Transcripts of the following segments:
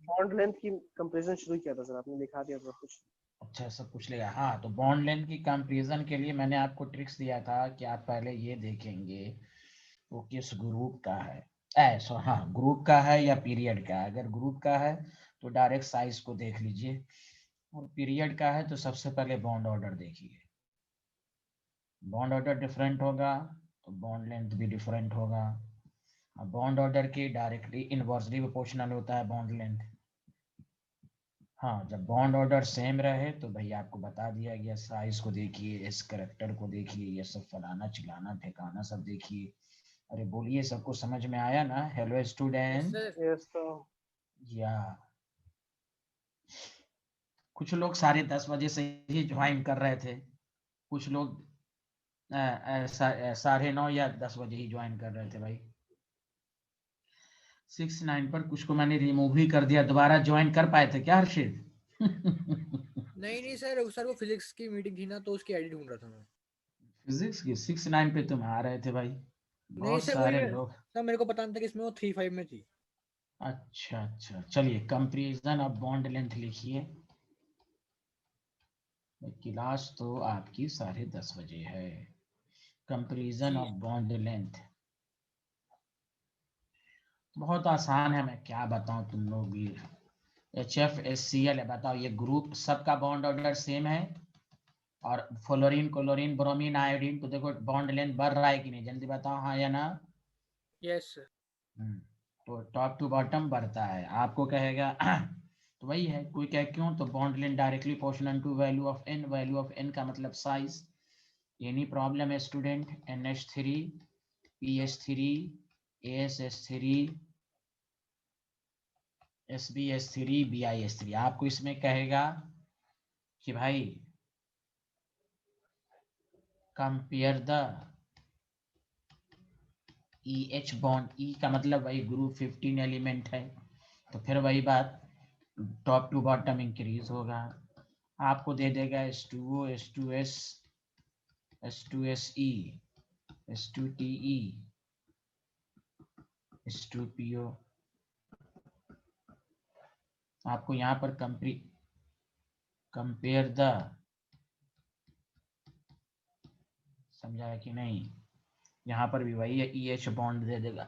Bond length की comparison शुरू किया था सर, आपने दिखा दिया सब कुछ। अच्छा, सब कुछ लेगा। हाँ, तो बॉन्ड लेंथ की कंपैरिजन के लिए मैंने आपको ट्रिक्स दिया था कि आप पहले ये देखेंगे वो किस ग्रुप का है। हाँ, ग्रुप का है या पीरियड का है। अगर ग्रुप का है तो डायरेक्ट साइज को देख लीजिए, और पीरियड का है तो सबसे पहले बॉन्ड ऑर्डर देखिए। बॉन्ड ऑर्डर डिफरेंट होगा तो बॉन्ड लेंथ भी डिफरेंट होगा। बॉन्ड ऑर्डर की डायरेक्टली इनवर्सली प्रोपोर्शनल होता है बॉन्ड लेंथ। हाँ, जब बॉन्ड ऑर्डर सेम रहे तो भैया आपको बता दिया गया, साइज को देखिए, इस करेक्टर को देखिए, ये सब फलाना चिलाना ठिकाना सब देखिए। अरे बोलिए, सबको समझ में आया ना? Hello student. यस तो या कुछ लोग 10:30 बजे से ही ज्वाइन कर रहे थे, कुछ लोग 9:30 या 10 बजे ही ज्वाइन कर रहे थे भाई। 6-9 पर कुछ को मैंने रिमूव ही कर दिया। दोबारा ज्वाइन कर पाए थे क्या हर्षित? नहीं सर वो फिजिक्स की मीटिंग थी ना, तो उसकी आईडी ढूंढ रहा था मैं। फिजिक्स की 6-9 पे तुम आ रहे थे भाई, नहीं बहुत सर सारे वही लोग। सर, मेरे को पता नहीं था कि इसमें वो 3-5 में थी। अच्छा अच्छा, चलिए कंपैरिजन ऑफ बॉन्ड लेंथ लिखिए। क्लास तो आपकी 10:30 बजे है। कंपैरिजन जी ऑफ बॉन्ड लेंथ बहुत आसान है, मैं क्या बताऊं तुम लोग भी। HFCl है, बताओ ये ग्रुप सबका बॉन्ड ऑर्डर सेम है। और फ्लोरीन क्लोरीन ब्रोमीन आयोडीन, तो देखो बॉन्ड लेंथ बढ़ रहा है कि नहीं, जल्दी बताओ हाँ या ना। Yes sir. तो टॉप टू बॉटम बढ़ता है, आपको कहेगा तो वही है। कोई कहे क्यों, तो bond length directly proportional to value of n, value of n का मतलब साइज। एनी प्रॉब्लम है student? NH3 PH3 ASH3 SbH3 BiH3, आपको इसमें कहेगा कि भाई compare the EH bond. E का मतलब वही ग्रुप 15 एलिमेंट है, तो फिर वही बात, टॉप टू बॉटम इंक्रीज होगा। आपको दे देगा H2O H2S H2SE H2TE H2PO। आपको यहाँ पर कंपेयर द, समझा है कि नहीं? यहाँ पर भी वही है, EH बॉन्ड दे देगा।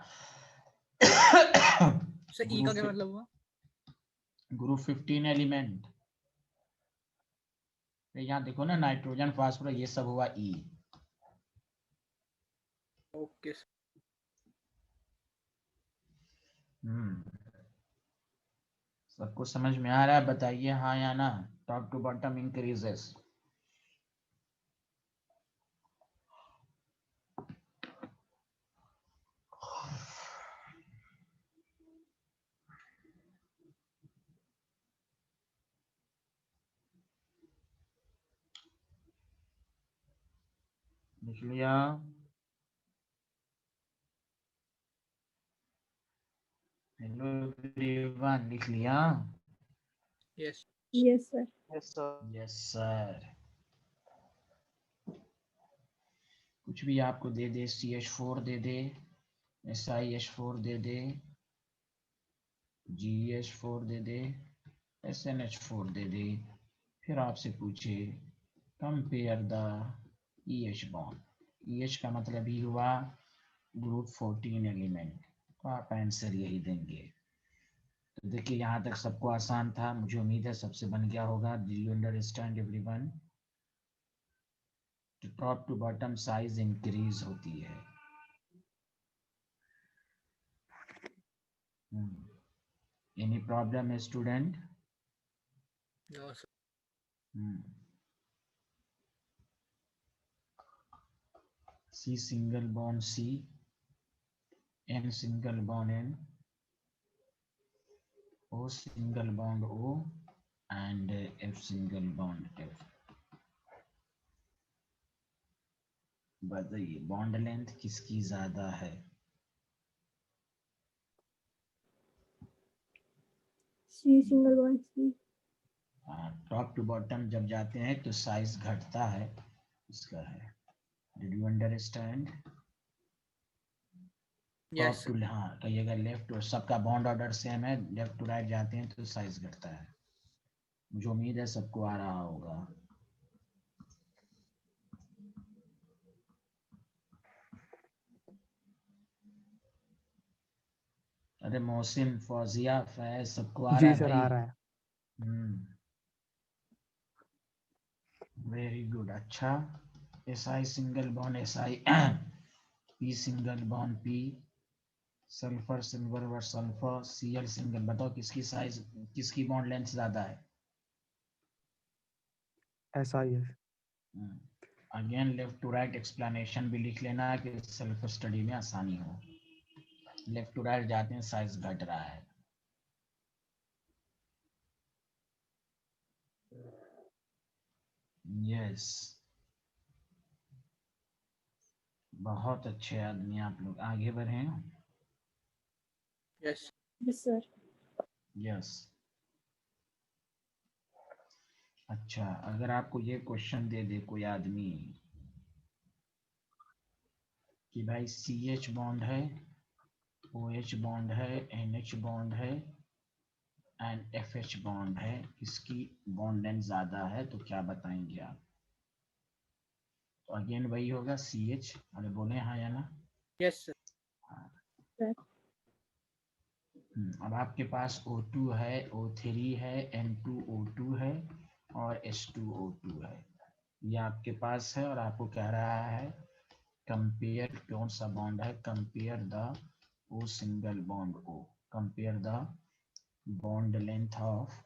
सर ई का क्या मतलब हुआ? ग्रुप 15 एलिमेंट, यहाँ देखो ना, नाइट्रोजन फास्फोरस ये सब हुआ E। ओके। सबको समझ में आ रहा है? बताइए हाँ या ना। Top to bottom increases. लिख लिया? हेलो एवरीवन, लिख लिया? Yes yes sir. Yes sir. Yes sir. कुछ भी आपको दे दे, CH4 दे दे, SiH4 दे दे, GH4 दे दे, SNH4 दे दे, फिर आपसे पूछे compare the EH bond. EH का मतलब ही हुआ ग्रुप 14 एलिमेंट, तो आप आंसर यही देंगे। तो देखिए यहाँ तक सबको आसान था, मुझे उम्मीद है सबसे बन गया होगा। Do you understand everyone? Top to bottom size increase होती है। एनी प्रॉब्लम है student? No sir. C single bond C, N single bond N, O single bond O, and F single bond F। बताइए bond length किसकी ज्यादा है? C single bond C. Top to bottom जब जाते हैं तो size घटता है, इसका है। Did you understand? Yes top to, हाँ कहिएगा लेफ्ट टू, सबका बॉन्ड ऑर्डर सेम है, लेफ्ट टू राइट जाते हैं तो साइज घटता है। मुझे उम्मीद है सबको आ रहा होगा। अरे मोहसिन, फौजिया, फैज, सबको आ रहा जी है सर भाई? आ रहा है। Very good. अच्छा, SI single bond SI, P single bond P, sulphur silver व सल्फर, Cl सिंगल। बताओ किसकी साइज, किसकी बॉन्ड लेंथ ज्यादा है? SIS। Again left to right explanation भी लिख लेना कि सेल्फ स्टडी में आसानी हो। लेफ्ट टू राइट जाते हैं साइज घट रहा है। यस, बहुत अच्छे आदमी आप लोग, आगे बढ़े। Yes Yes, sir. यस। अच्छा, अगर आपको ये क्वेश्चन दे दे कोई आदमी कि भाई CH बॉन्ड है, OH बॉन्ड है, NH बॉन्ड है एंड FH बॉन्ड है, किसकी बॉन्ड लेंथ ज्यादा है, तो क्या बताएंगे आप? तो अगेन वही होगा CH। अरे बोले हाँ या ना? Yes sir. अब आपके पास O2 है, O3 है, N2O2 है और H2O2 है, ये आपके पास है। और आपको कह रहा है कंपेयर, कौन सा बॉन्ड है, compare the O single bond O, compare the bond length of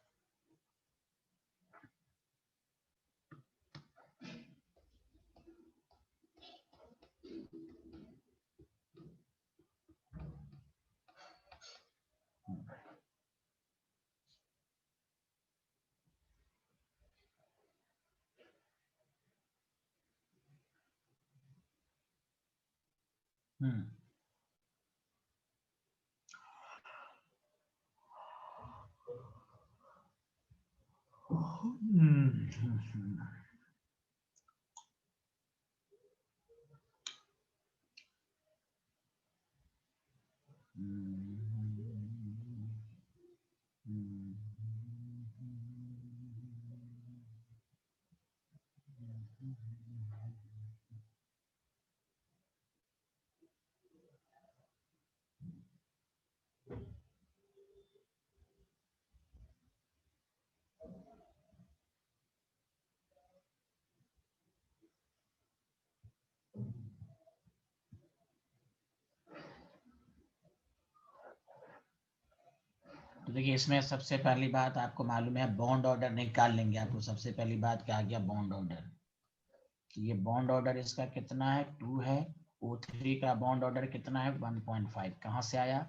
तो देखिए, इसमें सबसे पहली बात आपको मालूम है, बॉन्ड ऑर्डर निकाल लेंगे। आपको सबसे पहली बात क्या आ गया, बॉन्ड ऑर्डर। ये बॉन्ड ऑर्डर इसका कितना है, 2 है। O3 का बॉन्ड ऑर्डर कितना है, 1.5। कहाँ से आया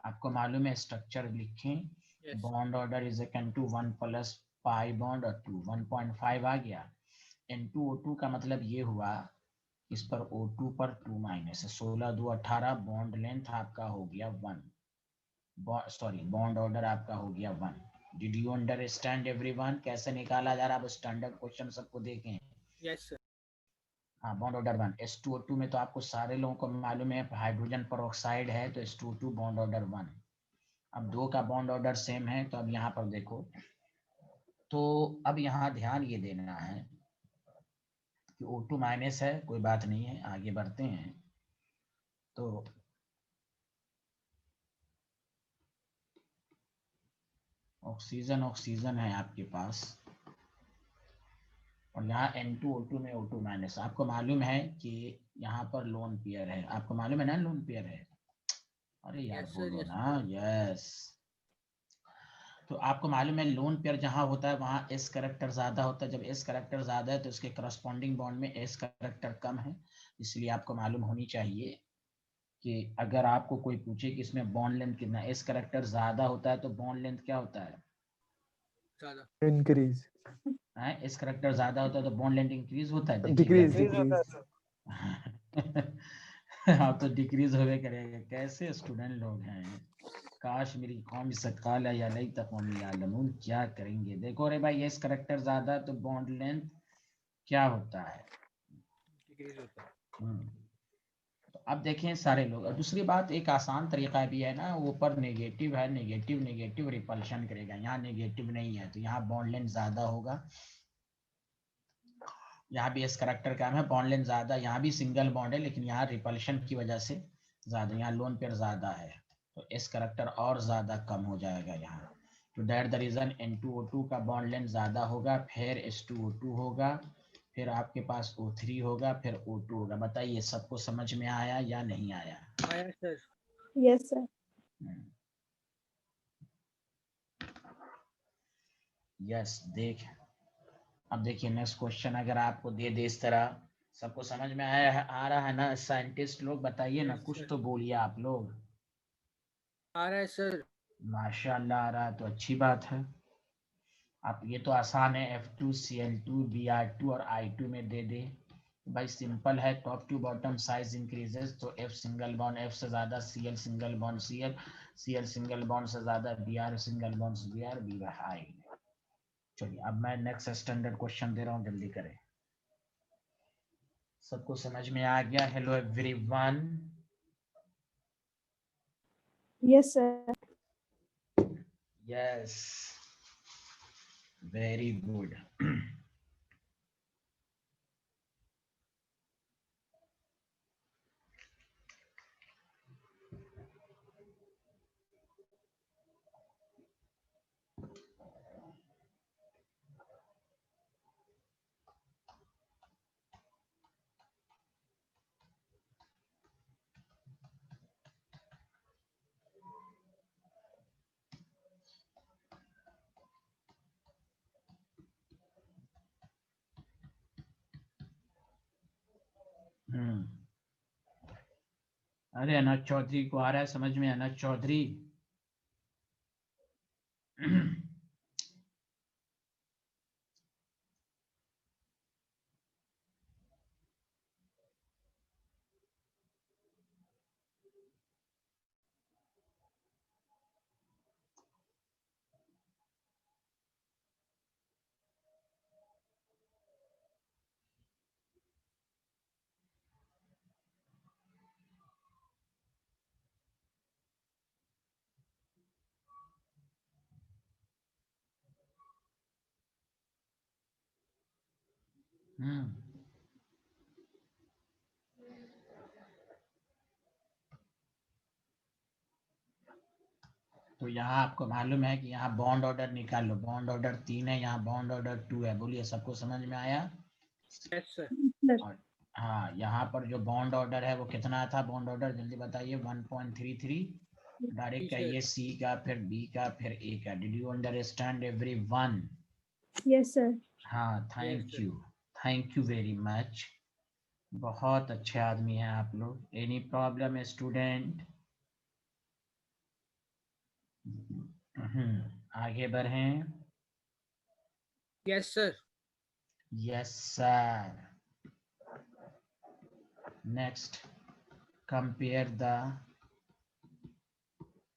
आपको मालूम है, स्ट्रक्चर लिखें, yes bond order is equal to 1 plus pi bond और 2, 1.5 आ गया। N2O2 का मतलब ये हुआ, इस पर O2 पर 2 माइनस 16 2 18, बॉन्ड लेंथ आपका हो गया 1, सॉरी बॉन्ड ऑर्डर आपका हो गया 1। डिड यू अंडरस्टैंड एवरीवन कैसे निकाला जा रहा है? स्टैंडर्ड क्वेश्चन सबको देखें। Yes sir. हाँ, बॉन्ड ऑर्डर 1। H2O2 में तो आपको सारे लोगों को मालूम है हाइड्रोजन पेरोक्साइड है, तो H2O2 बॉन्ड ऑर्डर 1। अब 2 का बॉन्ड ऑर्डर सेम है, तो अब यहाँ पर देखो, तो अब यहाँ ध्यान ये देना है कि O2 माइनस है, कोई बात नहीं है, आगे बढ़ते हैं। तो ऑक्सीजन ऑक्सीजन है आपके पास, और यहाँ N2O2 में O2 माइनस। आपको मालूम है कि यहाँ पर लोन पेयर है, आपको मालूम है ना लोन पेयर है? अरे यार यस सर। बोलो यस ना, यस। तो आपको मालूम है लोन पेयर जहाँ होता है वहाँ S करेक्टर ज्यादा होता है। जब S करेक्टर ज्यादा है तो उसके करस्पॉन्डिंग बॉन्ड में S करेक्टर कम है। इसलिए आपको मालूम होनी चाहिए कि अगर आपको कोई पूछे कि इसमें बॉन्ड लेंथ कितना, S करेक्टर ज्यादा होता है तो बॉन्ड लेंथ क्या होता है, ज्यादा। इंक्रीज। S करेक्टर ज्यादा होता है तो बॉन्ड लेंथ इंक्रीज होता है। देखिए डिक्रीज Increase होता है डिक्रीज। सर। आप तो डिक्रीज होवे करेगा। कैसे स्टूडेंट लोग हैं, काश मेरी कौम सकाल या लई तकौम यालमून, क्या करेंगे। देखो रे भाई, एस करेक्टर ज्यादा तो बॉन्ड लेंथ क्या होता है, डिक्रीज होता है। तो अब देखें सारे लोग, और दूसरी बात एक आसान तरीका भी है ना, ऊपर नेगेटिव है, नेगेटिव नेगेटिव रिपल्शन करेगा, यहाँ नेगेटिव नहीं है तो यहाँ बॉन्ड लेंथ ज्यादा होगा, यहाँ भी इस करैक्टर का है बॉन्ड लेंथ ज्यादा, यहाँ भी सिंगल बॉन्ड है लेकिन यहाँ रिपल्शन की वजह से ज्यादा, यहाँ लोन पेयर ज्यादा है तो इस करैक्टर और ज्यादा कम हो जाएगा यहाँ, तो दैट द रीजन N2O2 का बॉन्ड लेंथ ज्यादा होगा, फिर H2O2 होगा, फिर आपके पास O3 होगा, फिर O2 होगा। बताइए सबको समझ में आया या नहीं आया? आया सर। Yes, sir. यस देख, अब देखिए नेक्स्ट क्वेश्चन अगर आपको दे दे इस तरह, सबको समझ में आ रहा है ना? साइंटिस्ट लोग बताइए ना, Yes, कुछ sir. तो बोलिए आप लोग। आ रहा है सर। माशाल्लाह आ रहा है तो अच्छी बात है। आप ये तो आसान है, F2Cl2 Br2 और I2 में दे दे भाई, सिंपल है, top to bottom size increases तो F सिंगल बॉन्ड F से ज्यादा, Cl single bond Cl, Cl single bond से ज्यादा, Br single bond Br, B high. चलिए अब मैं नेक्स्ट स्टैंडर्ड क्वेश्चन दे रहा हूँ, जल्दी करें। सबको समझ में आ गया? Hello everyone. Yes, sir. Yes very good. अरे अनज चौधरी को आ रहा है समझ में? अनज चौधरी तो यहाँ आपको मालूम है कि यहाँ बॉन्ड ऑर्डर निकाल लो, बॉन्ड ऑर्डर 3 है, यहाँ बॉन्ड ऑर्डर 2 है। बोलिए सबको समझ में आया? Yes sir. Sir. और हाँ, यहाँ पर जो बॉन्ड ऑर्डर है वो कितना था? बॉन्ड ऑर्डर जल्दी बताइए। 1.33। डायरेक्ट ठीक है। कहिए C का, फिर B का, फिर A का। Did you understand everyone? Yes, sir. हाँ थैंक यू वेरी मच। बहुत अच्छे आदमी हैं आप लोग। Any problem student? आगे बढ़ें। Yes sir. Yes, sir. Next, compare the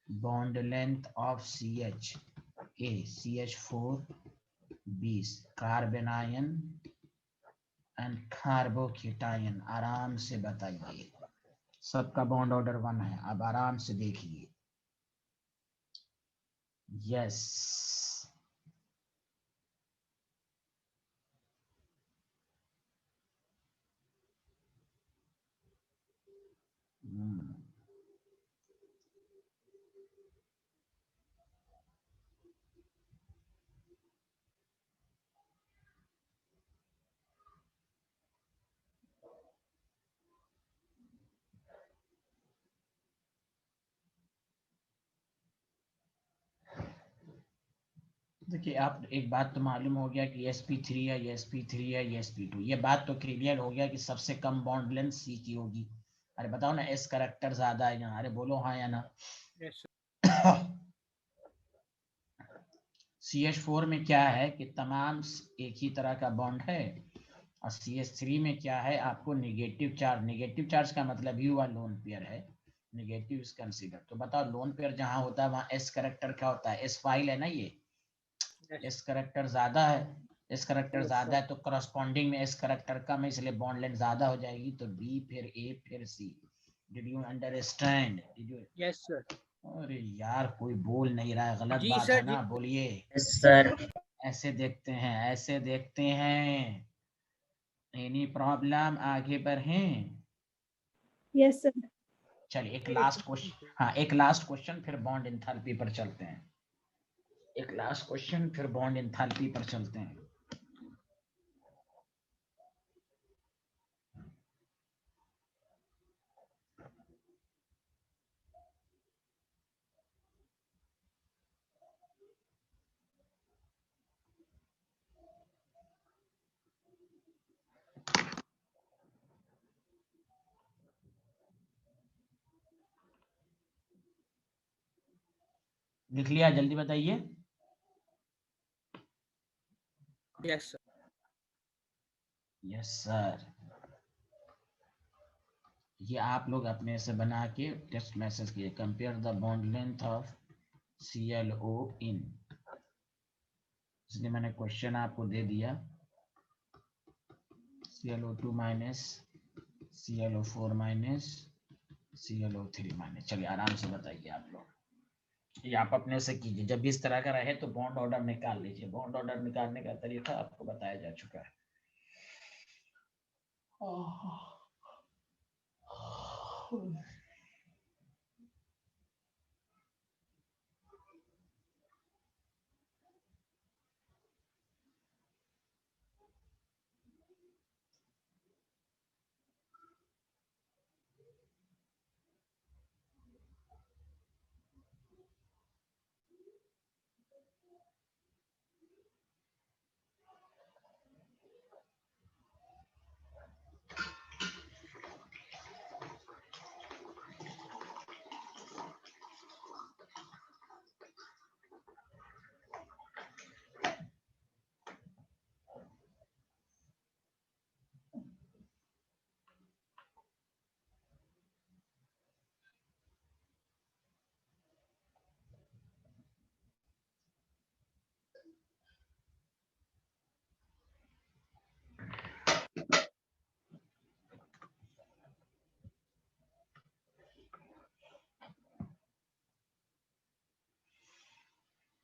bond length of CH, A, CH4, B, carbanion and carbocation। आराम से बताइए, सबका बॉन्ड ऑर्डर 1 है, अब आराम से देखिए। यस देखिए, आप एक बात तो मालूम हो गया कि sp3 है, ये sp3 है, ये sp2। ये बात तो क्लियर हो गया कि सबसे कम बॉन्ड लेंथ C की होगी। अरे बताओ ना, S करैक्टर ज्यादा है यहाँ। अरे बोलो हाँ या ना? Yes sir. CH4 में क्या है कि तमाम एक ही तरह का बॉन्ड है, और CH3 में क्या है, आपको नेगेटिव चार्ज। नेगेटिव चार्ज का मतलब ही हुआ लोन पेयर है, नेगेटिव इज कंसीडर। तो बताओ लोन पेयर जहां होता है वहां S करैक्टर क्या होता है? S फाइल है ना, ये S करैक्टर ज्यादा है। S करैक्टर Yes, ज्यादा sir. है तो करस्पॉन्डिंग में S करैक्टर कम है, इसलिए बॉन्ड लेंथ ज्यादा हो जाएगी। तो B फिर A फिर C। Did you understand? Did you? Yes sir. अरे यार कोई बोल नहीं रहा है, गलत जी बात सर, है ना, जी। बोलिए। Yes sir. ऐसे देखते हैं, ऐसे देखते हैं। एनी प्रॉब्लम, आगे बढ़ें। Yes, sir. चलिए एक लास्ट क्वेश्चन, हाँ एक लास्ट क्वेश्चन, फिर बॉन्ड एंथैल्पी पर चलते हैं। एक लास्ट क्वेश्चन, फिर बॉन्ड एंथैल्पी पर चलते हैं। लिख लिया? जल्दी बताइए। Yes sir. Yes sir. ये आप लोग अपने से बना के टेक्स्ट मैसेज किए। Compare the bond length of ClO इन, इसलिए मैंने क्वेश्चन आपको दे दिया। ClO2 minus, ClO4 minus, ClO3 minus. चलिए आराम से बताइए आप लोग, ये आप अपने से कीजिए। जब भी इस तरह का रहे तो बॉन्ड ऑर्डर निकाल लीजिए। बॉन्ड ऑर्डर निकालने का तरीका आपको बताया जा चुका है।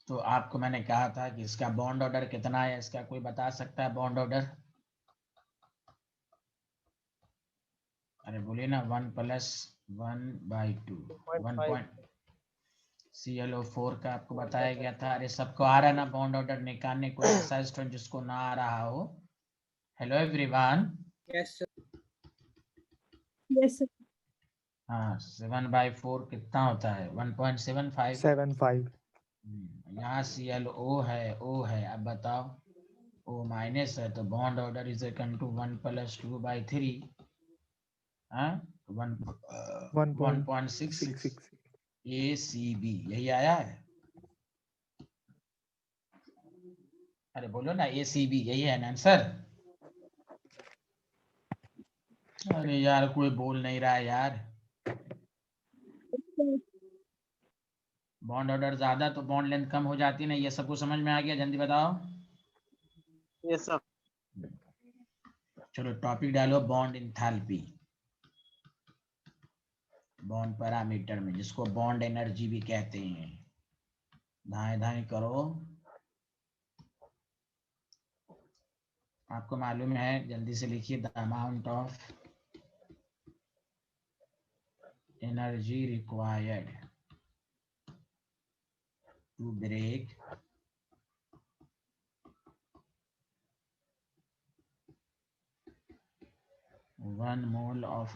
तो आपको मैंने कहा था कि इसका बॉन्ड ऑर्डर कितना है, इसका कोई बता सकता है बॉन्ड ऑर्डर? अरे बोलिए ना, 1 + 1/2 1. ClO4 का आपको बताया गया था। अरे सबको आ रहा है ना बॉन्ड ऑर्डर निकालने? कोई ऐसा स्टूडेंट जिसको ना आ रहा हो? Hello everyone. Yes sir. Yes, sir. हाँ 7/4 कितना होता है? 1.75। 7.5। यहाँ ClO है, O है। अब बताओ, O माइनस है तो bond order is equal to 1 + 2/3। हाँ 1.66 ACB, यही आया है। अरे बोलो ना, ACB यही है ना आंसर? अरे यार कोई बोल नहीं रहा है यार। बॉन्ड ऑर्डर ज्यादा तो बॉन्ड लेंथ कम हो जाती है ना, ये सबको समझ में आ गया? जल्दी बताओ। Yes sir. चलो टॉपिक डालो, बॉन्ड एंथैल्पी। बॉन्ड पैरामीटर में, जिसको बॉन्ड एनर्जी भी कहते हैं। धाए धाए करो। आपको मालूम है, जल्दी से लिखिए। The amount of energy required to break 1 mole of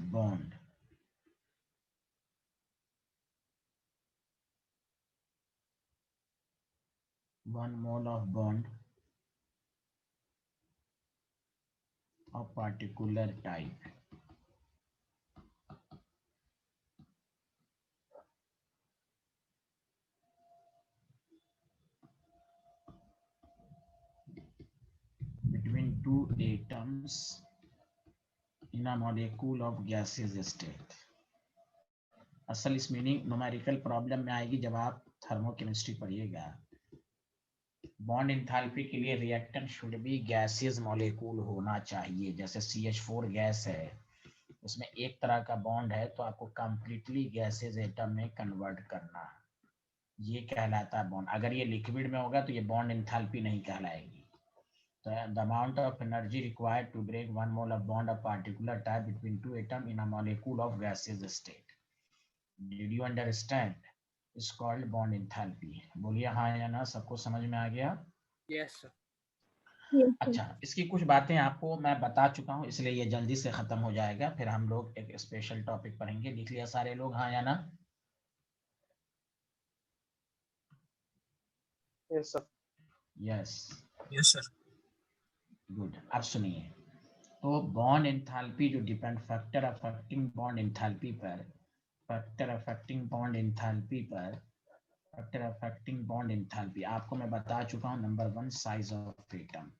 bond of particular type between two atoms in a molecule of gaseous state। असल इस मीनिंग न्यूमेरिकल प्रॉब्लम में आएगी जब आप थर्मोकेमिस्ट्री पढ़िएगा। बॉन्ड एंथैल्पी के लिए reactant should be gaseous molecule होना चाहिए। जैसे CH4 गैस है, उसमें एक तरह का बॉन्ड है तो आपको कंप्लीटली गैसेज एटम में कन्वर्ट करना है, ये कहलाता है बॉन्ड। अगर ये लिक्विड में होगा तो ये बॉन्ड एंथैल्पी नहीं कहलाएगी। तो the amount of energy required to break one mole of bond of particular type between two atom in a molecule of gases state, did you understand, is called bond enthalpy. बोलिए हाँ या ना, सबको समझ में आ गया? Yes sir. Yes, sir. अच्छा, इसकी कुछ बातें आपको मैं बता चुका हूँ, इसलिए ये जल्दी से खत्म हो जाएगा, फिर हम लोग एक स्पेशल टॉपिक पढ़ेंगे। लिख लिया सारे लोग हाँ या ना? Yes sir. Yes yes sir. Good. अब सुनिए, तो बॉन्ड एंथैल्पी जो depend factor affecting bond enthalpy पर, फैक्टर अफेक्टिंग बॉन्ड एंथैल्पी पर, फैक्टर अफेक्टिंग बॉन्ड एंथैल्पी आपको मैं बता चुका हूँ। नंबर 1 साइज ऑफ एटम,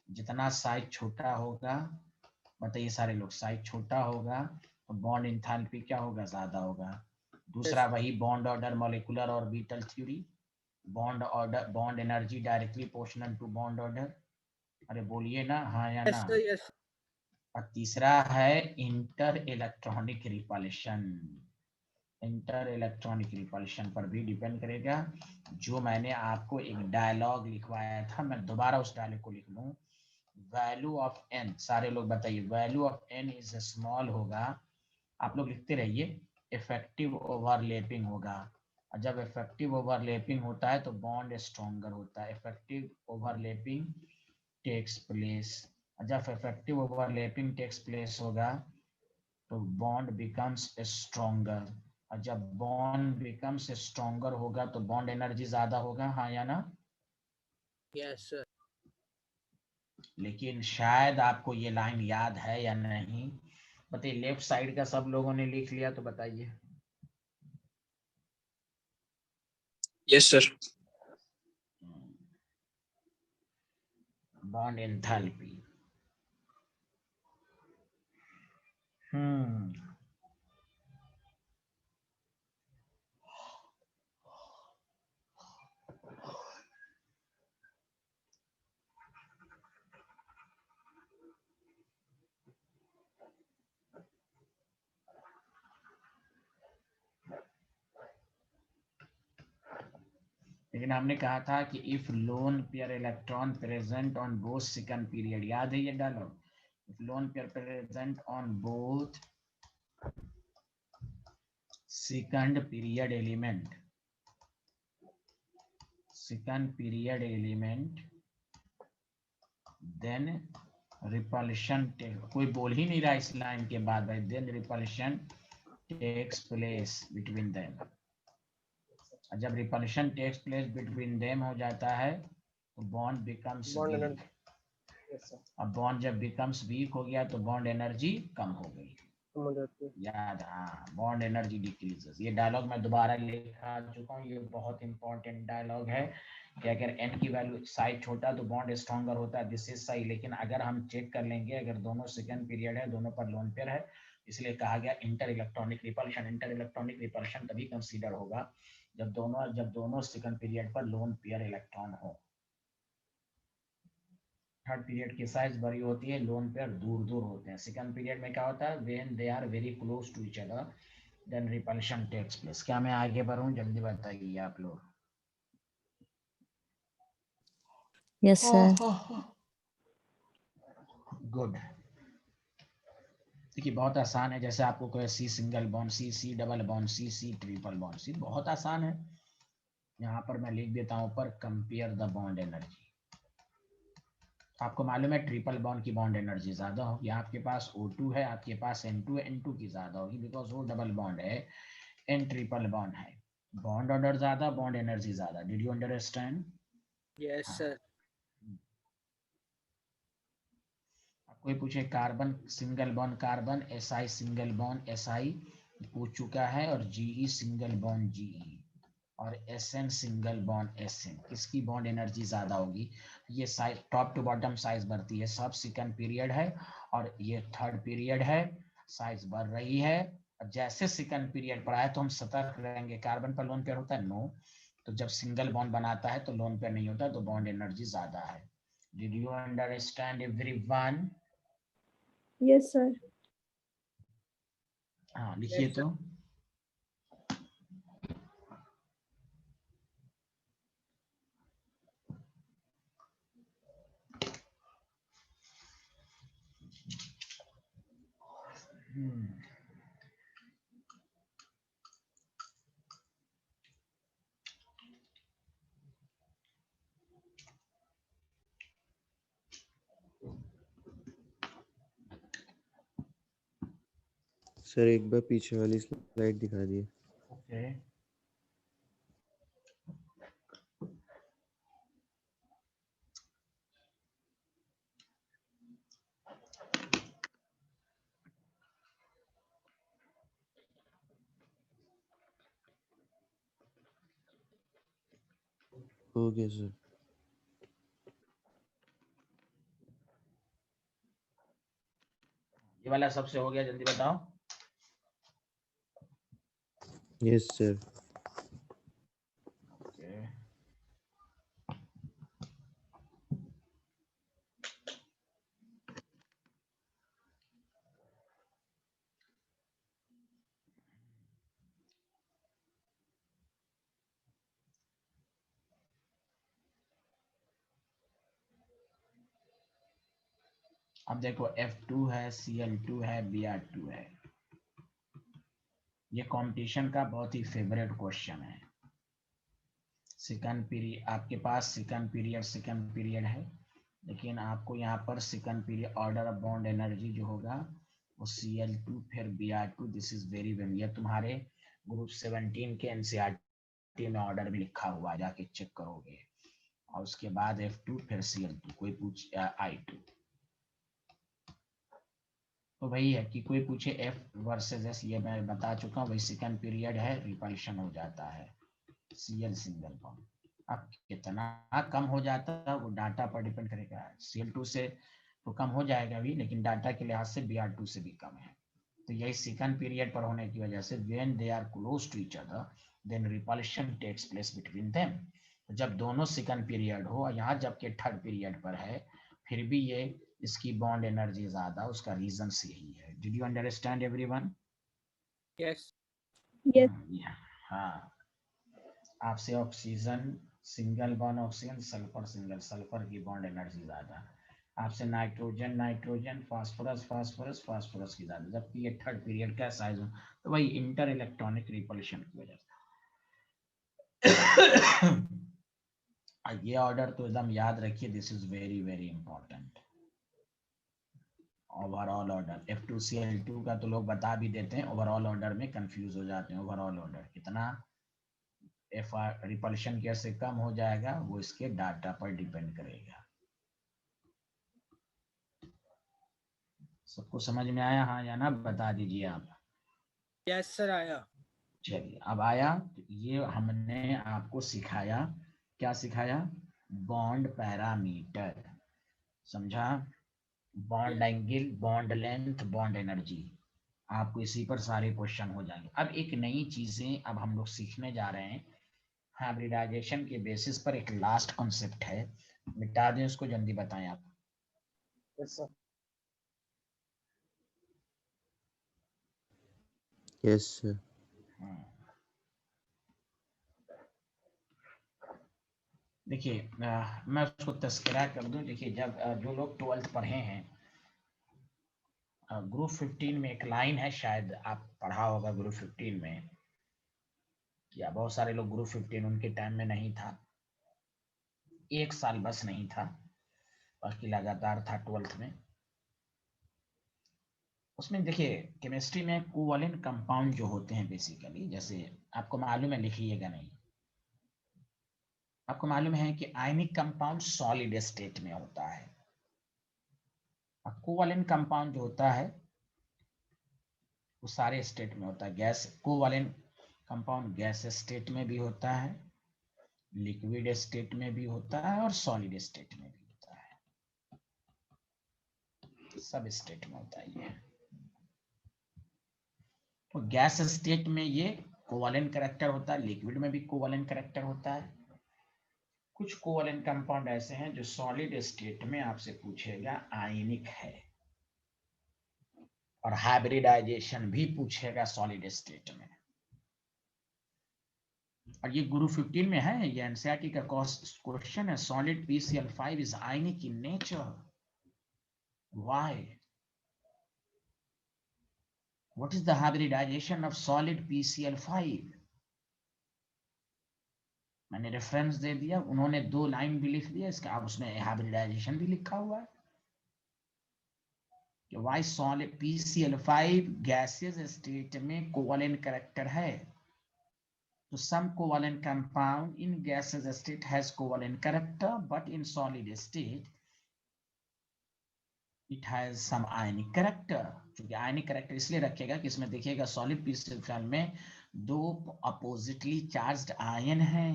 जितना साइज छोटा होगा, बताइए सारे लोग, साइज छोटा होगा तो बॉन्ड एंथैल्पी क्या होगा, ज्यादा होगा। दूसरा वही bond order, molecular orbital theory, bond order, bond energy directly proportional to bond order. अरे बोलिए ना हाँ या यस ना। सर। यस। और तीसरा है inter electronic repulsion, inter electronic repulsion पर भी डिपेंड करेगा। जो मैंने आपको एक डायलॉग लिखवाया था, मैं दोबारा उस डायलॉग को लिख लूं। वैल्यू ऑफ एन, सारे लोग बताइए, value of N is small होगा, आप लोग लिखते रहिए, इफेक्टिव ओवरलैपिंग होगा। और जब इफेक्टिव ओवरलैपिंग होता है तो बॉन्ड स्ट्रॉन्गर होता है, इफेक्टिव ओवरलैपिंग टेक्स प्लेस। जब इफेक्टिव ओवरलैपिंग टेक्स प्लेस होगा तो बॉन्ड बिकम्स स्ट्रॉन्गर, और जब बॉन्ड बिकम्स स्ट्रॉन्गर होगा तो बॉन्ड एनर्जी ज्यादा होगा, हाँ या ना? Yes sir. लेकिन शायद आपको ये लाइन याद है या नहीं, बताइए। लेफ्ट साइड का सब लोगों ने लिख लिया तो बताइए। Yes sir. Bond enthalpy. लेकिन हमने कहा था कि if lone pair electron present on both second period, याद है ये dialogue? If lone pair present on both second period element, second period element, then repulsion, कोई बोल ही नहीं रहा इस लाइन के बाद भाई, then repulsion takes place between them. जब repulsion takes place between them हो जाता है तो bond becomes bond weak. Energy. Yes sir. अब बॉन्ड जब बिकम्स वीक हो गया तो बॉन्ड एनर्जी कम हो गई, कम हो जाती है। याद? हाँ, बॉन्ड एनर्जी डिक्रीजेस। ये डायलॉग मैं दोबारा लिखा चुका हूँ, ये बहुत इंपॉर्टेंट डायलॉग है कि अगर एन की वैल्यू साइज छोटा तो बॉन्ड स्ट्रॉन्गर होता है, दिस इज सही। लेकिन अगर हम चेक कर लेंगे, अगर दोनों सेकंड पीरियड है, दोनों पर लोन पेयर है, इसलिए कहा गया inter electronic repulsion. Inter electronic repulsion तभी कंसीडर होगा जब दोनों सेकंड पीरियड पर लोन पेयर इलेक्ट्रॉन हो। थर्ड पीरियड की साइज बड़ी होती है, लोन पेयर दूर दूर होते हैं। सेकंड पीरियड में क्या होता है, when they are very close to each other then repulsion takes place. क्या मैं आगे बढ़ूं, जल्दी बताइए आप लोग। Yes sir. गुड। देखिए बहुत आसान है, जैसे आपको कोई C single bond, C C double bond, C C triple bond, C बहुत आसान है। यहाँ पर मैं लिख देता हूँ ऊपर, कंपेयर द बॉन्ड एनर्जी। आपको मालूम है ट्रिपल बॉन्ड की बॉन्ड एनर्जी ज्यादा होगी, आपके पास O2 है, आपके पास N2 है, N2 की ज्यादा होगी बिकॉज वो डबल बॉन्ड है, N ट्रिपल बॉन्ड है। बॉन्ड ऑर्डर ज्यादा, बॉन्ड एनर्जी ज्यादा। Did you understand? Yes sir. कोई पूछे carbon single bond carbon, SI single bond SI पूछ चुका है, और GE सिंगल बॉन्ड GE, और SN सिंगल बॉन्ड SN, किसकी बॉन्ड एनर्जी ज्यादा होगी? ये size top to bottom size बढ़ती है, सब सेकंड पीरियड है और ये थर्ड पीरियड है, साइज बढ़ रही है। और जैसे सेकंड पीरियड पढ़ा है तो हम सतर्क रहेंगे। कार्बन पर लोन पेयर होता है, नो, तो जब सिंगल बॉन्ड बनाता है तो लोन पेयर नहीं होता, तो बॉन्ड एनर्जी ज्यादा है। Did you understand everyone? Yes, sir. हाँ लिखिए Yes, तो। सर एक बार पीछे वाली स्लाइड दिखा दिए। ओके हो गया सर। ये वाला सबसे हो गया, जल्दी बताओ। Yes sir. ओके अब देखो F2 है, Cl2 है, Br2 है। ये कंपटीशन का बहुत ही फेवरेट क्वेश्चन है। सेकंड पीरियड आपके पास सेकंड पीरियड है, लेकिन आपको यहाँ पर second period order of bond energy जो होगा वो Cl2 फिर Br2। This is very very, ये तुम्हारे ग्रुप 17 के एनसीईआरटी में ऑर्डर में लिखा हुआ, जाके चेक करोगे। और उसके बाद F2 फिर Cl2, कोई पूछ I2। तो वही है कि कोई पूछे F वर्सेस S, ये मैं बता चुका हूँ। वही सेकंड पीरियड है, रिपल्शन हो जाता है Cl सिंगल बॉन्ड। अब कितना कम हो जाता है वो डाटा पर डिपेंड करेगा। Cl2 से तो कम हो जाएगा भी, लेकिन डाटा के लिहाज से Br2 से भी कम है। तो यही सेकंड पीरियड पर होने की वजह से when they are close to each other then repulsion takes place between them। तो जब दोनों सेकंड पीरियड हो, और यहाँ जबकि थर्ड पीरियड पर है, फिर भी ये इसकी बॉन्ड एनर्जी ज्यादा, उसका रीजन यही है। Did you understand everyone? yes, Yes. हाँ, आपसे oxygen single bond oxygen, sulphur single sulphur की बॉन्ड एनर्जी ज्यादा। आपसे नाइट्रोजन फास्फोरस की ज्यादा, जबकि ये थर्ड पीरियड का साइज हो। तो वही इंटर इलेक्ट्रॉनिक रिपल्शन की वजह से। ये ऑर्डर तो एकदम याद रखिए, this is very very important. Overall order F2Cl2 का तो लोग बता भी देते हैं, ओवरऑल ऑर्डर में कंफ्यूज हो जाते हैं। ओवरऑल ऑर्डर कितना रिपल्शन कैसे कम हो जाएगा वो इसके डाटा पर डिपेंड करेगा। सबको समझ में आया हाँ या ना, बता दीजिए आप। yes sir आया। चलिए अब आया। ये हमने आपको सिखाया, क्या सिखाया? बॉन्ड पैरामीटर, समझा? Bond angle, bond length, bond energy. आपको इसी पर सारे क्वेश्चन हो जाएंगे। अब एक नई चीजें अब हम लोग सीखने जा रहे हैं हाइब्रिडाइजेशन के बेसिस पर। एक लास्ट कॉन्सेप्ट है, मिटा दें उसको, जल्दी बताएं आप। Yes sir. Yes sir. देखिए मैं उसको तस्करा कर दूं। देखिए जब जो लोग 12th पढ़े हैं, ग्रुप 15 में एक लाइन है, शायद आप पढ़ा होगा ग्रुप 15 में, या बहुत सारे लोग ग्रुप 15 उनके टाइम में नहीं था, एक साल बस नहीं था, बाकी लगातार था 12th में। उसमें देखिए केमिस्ट्री में कोवलेंट कंपाउंड जो होते हैं बेसिकली, जैसे आपको मालूम है, लिखिएगा नहीं, आपको मालूम है कि आयनिक कंपाउंड सॉलिड स्टेट में होता है, और कोवलेंट कंपाउंड जो होता है वो सारे स्टेट में होता है। Gas covalent compound gas state में भी होता है, लिक्विड स्टेट में भी होता है, और सॉलिड स्टेट में भी होता है, सब स्टेट में होता है ये। तो गैस स्टेट में ये कोवलेंट कैरेक्टर होता है, लिक्विड में भी कोवलेंट कैरेक्टर होता है। कुछ कोवलेंट कंपाउंड ऐसे हैं जो सॉलिड स्टेट में आपसे पूछेगा आयनिक है, और हाइब्रिडाइजेशन भी पूछेगा सॉलिड स्टेट में। और ये गुरु 15 में है, ये एनसीईआरटी का क्वेश्चन है। Solid PCl5 is ionic in nature, why? What is the hybridization of solid PCl5? मैंने रेफरेंस दे दिया, उन्होंने 2 लाइन भी लिख दिया इसका, अब उसमें हाइब्रिडाइजेशन भी लिखा हुआ है कि why solid PCl5 gaseous state में कोवैलेंट कैरेक्टर है। तो some covalent compound in gaseous state has covalent character, but in solid state it has some ionic character। क्योंकि ionic character इसलिए रखेगा कि इसमें देखिएगा solid PCl5 में 2 oppositely charged आयन हैं।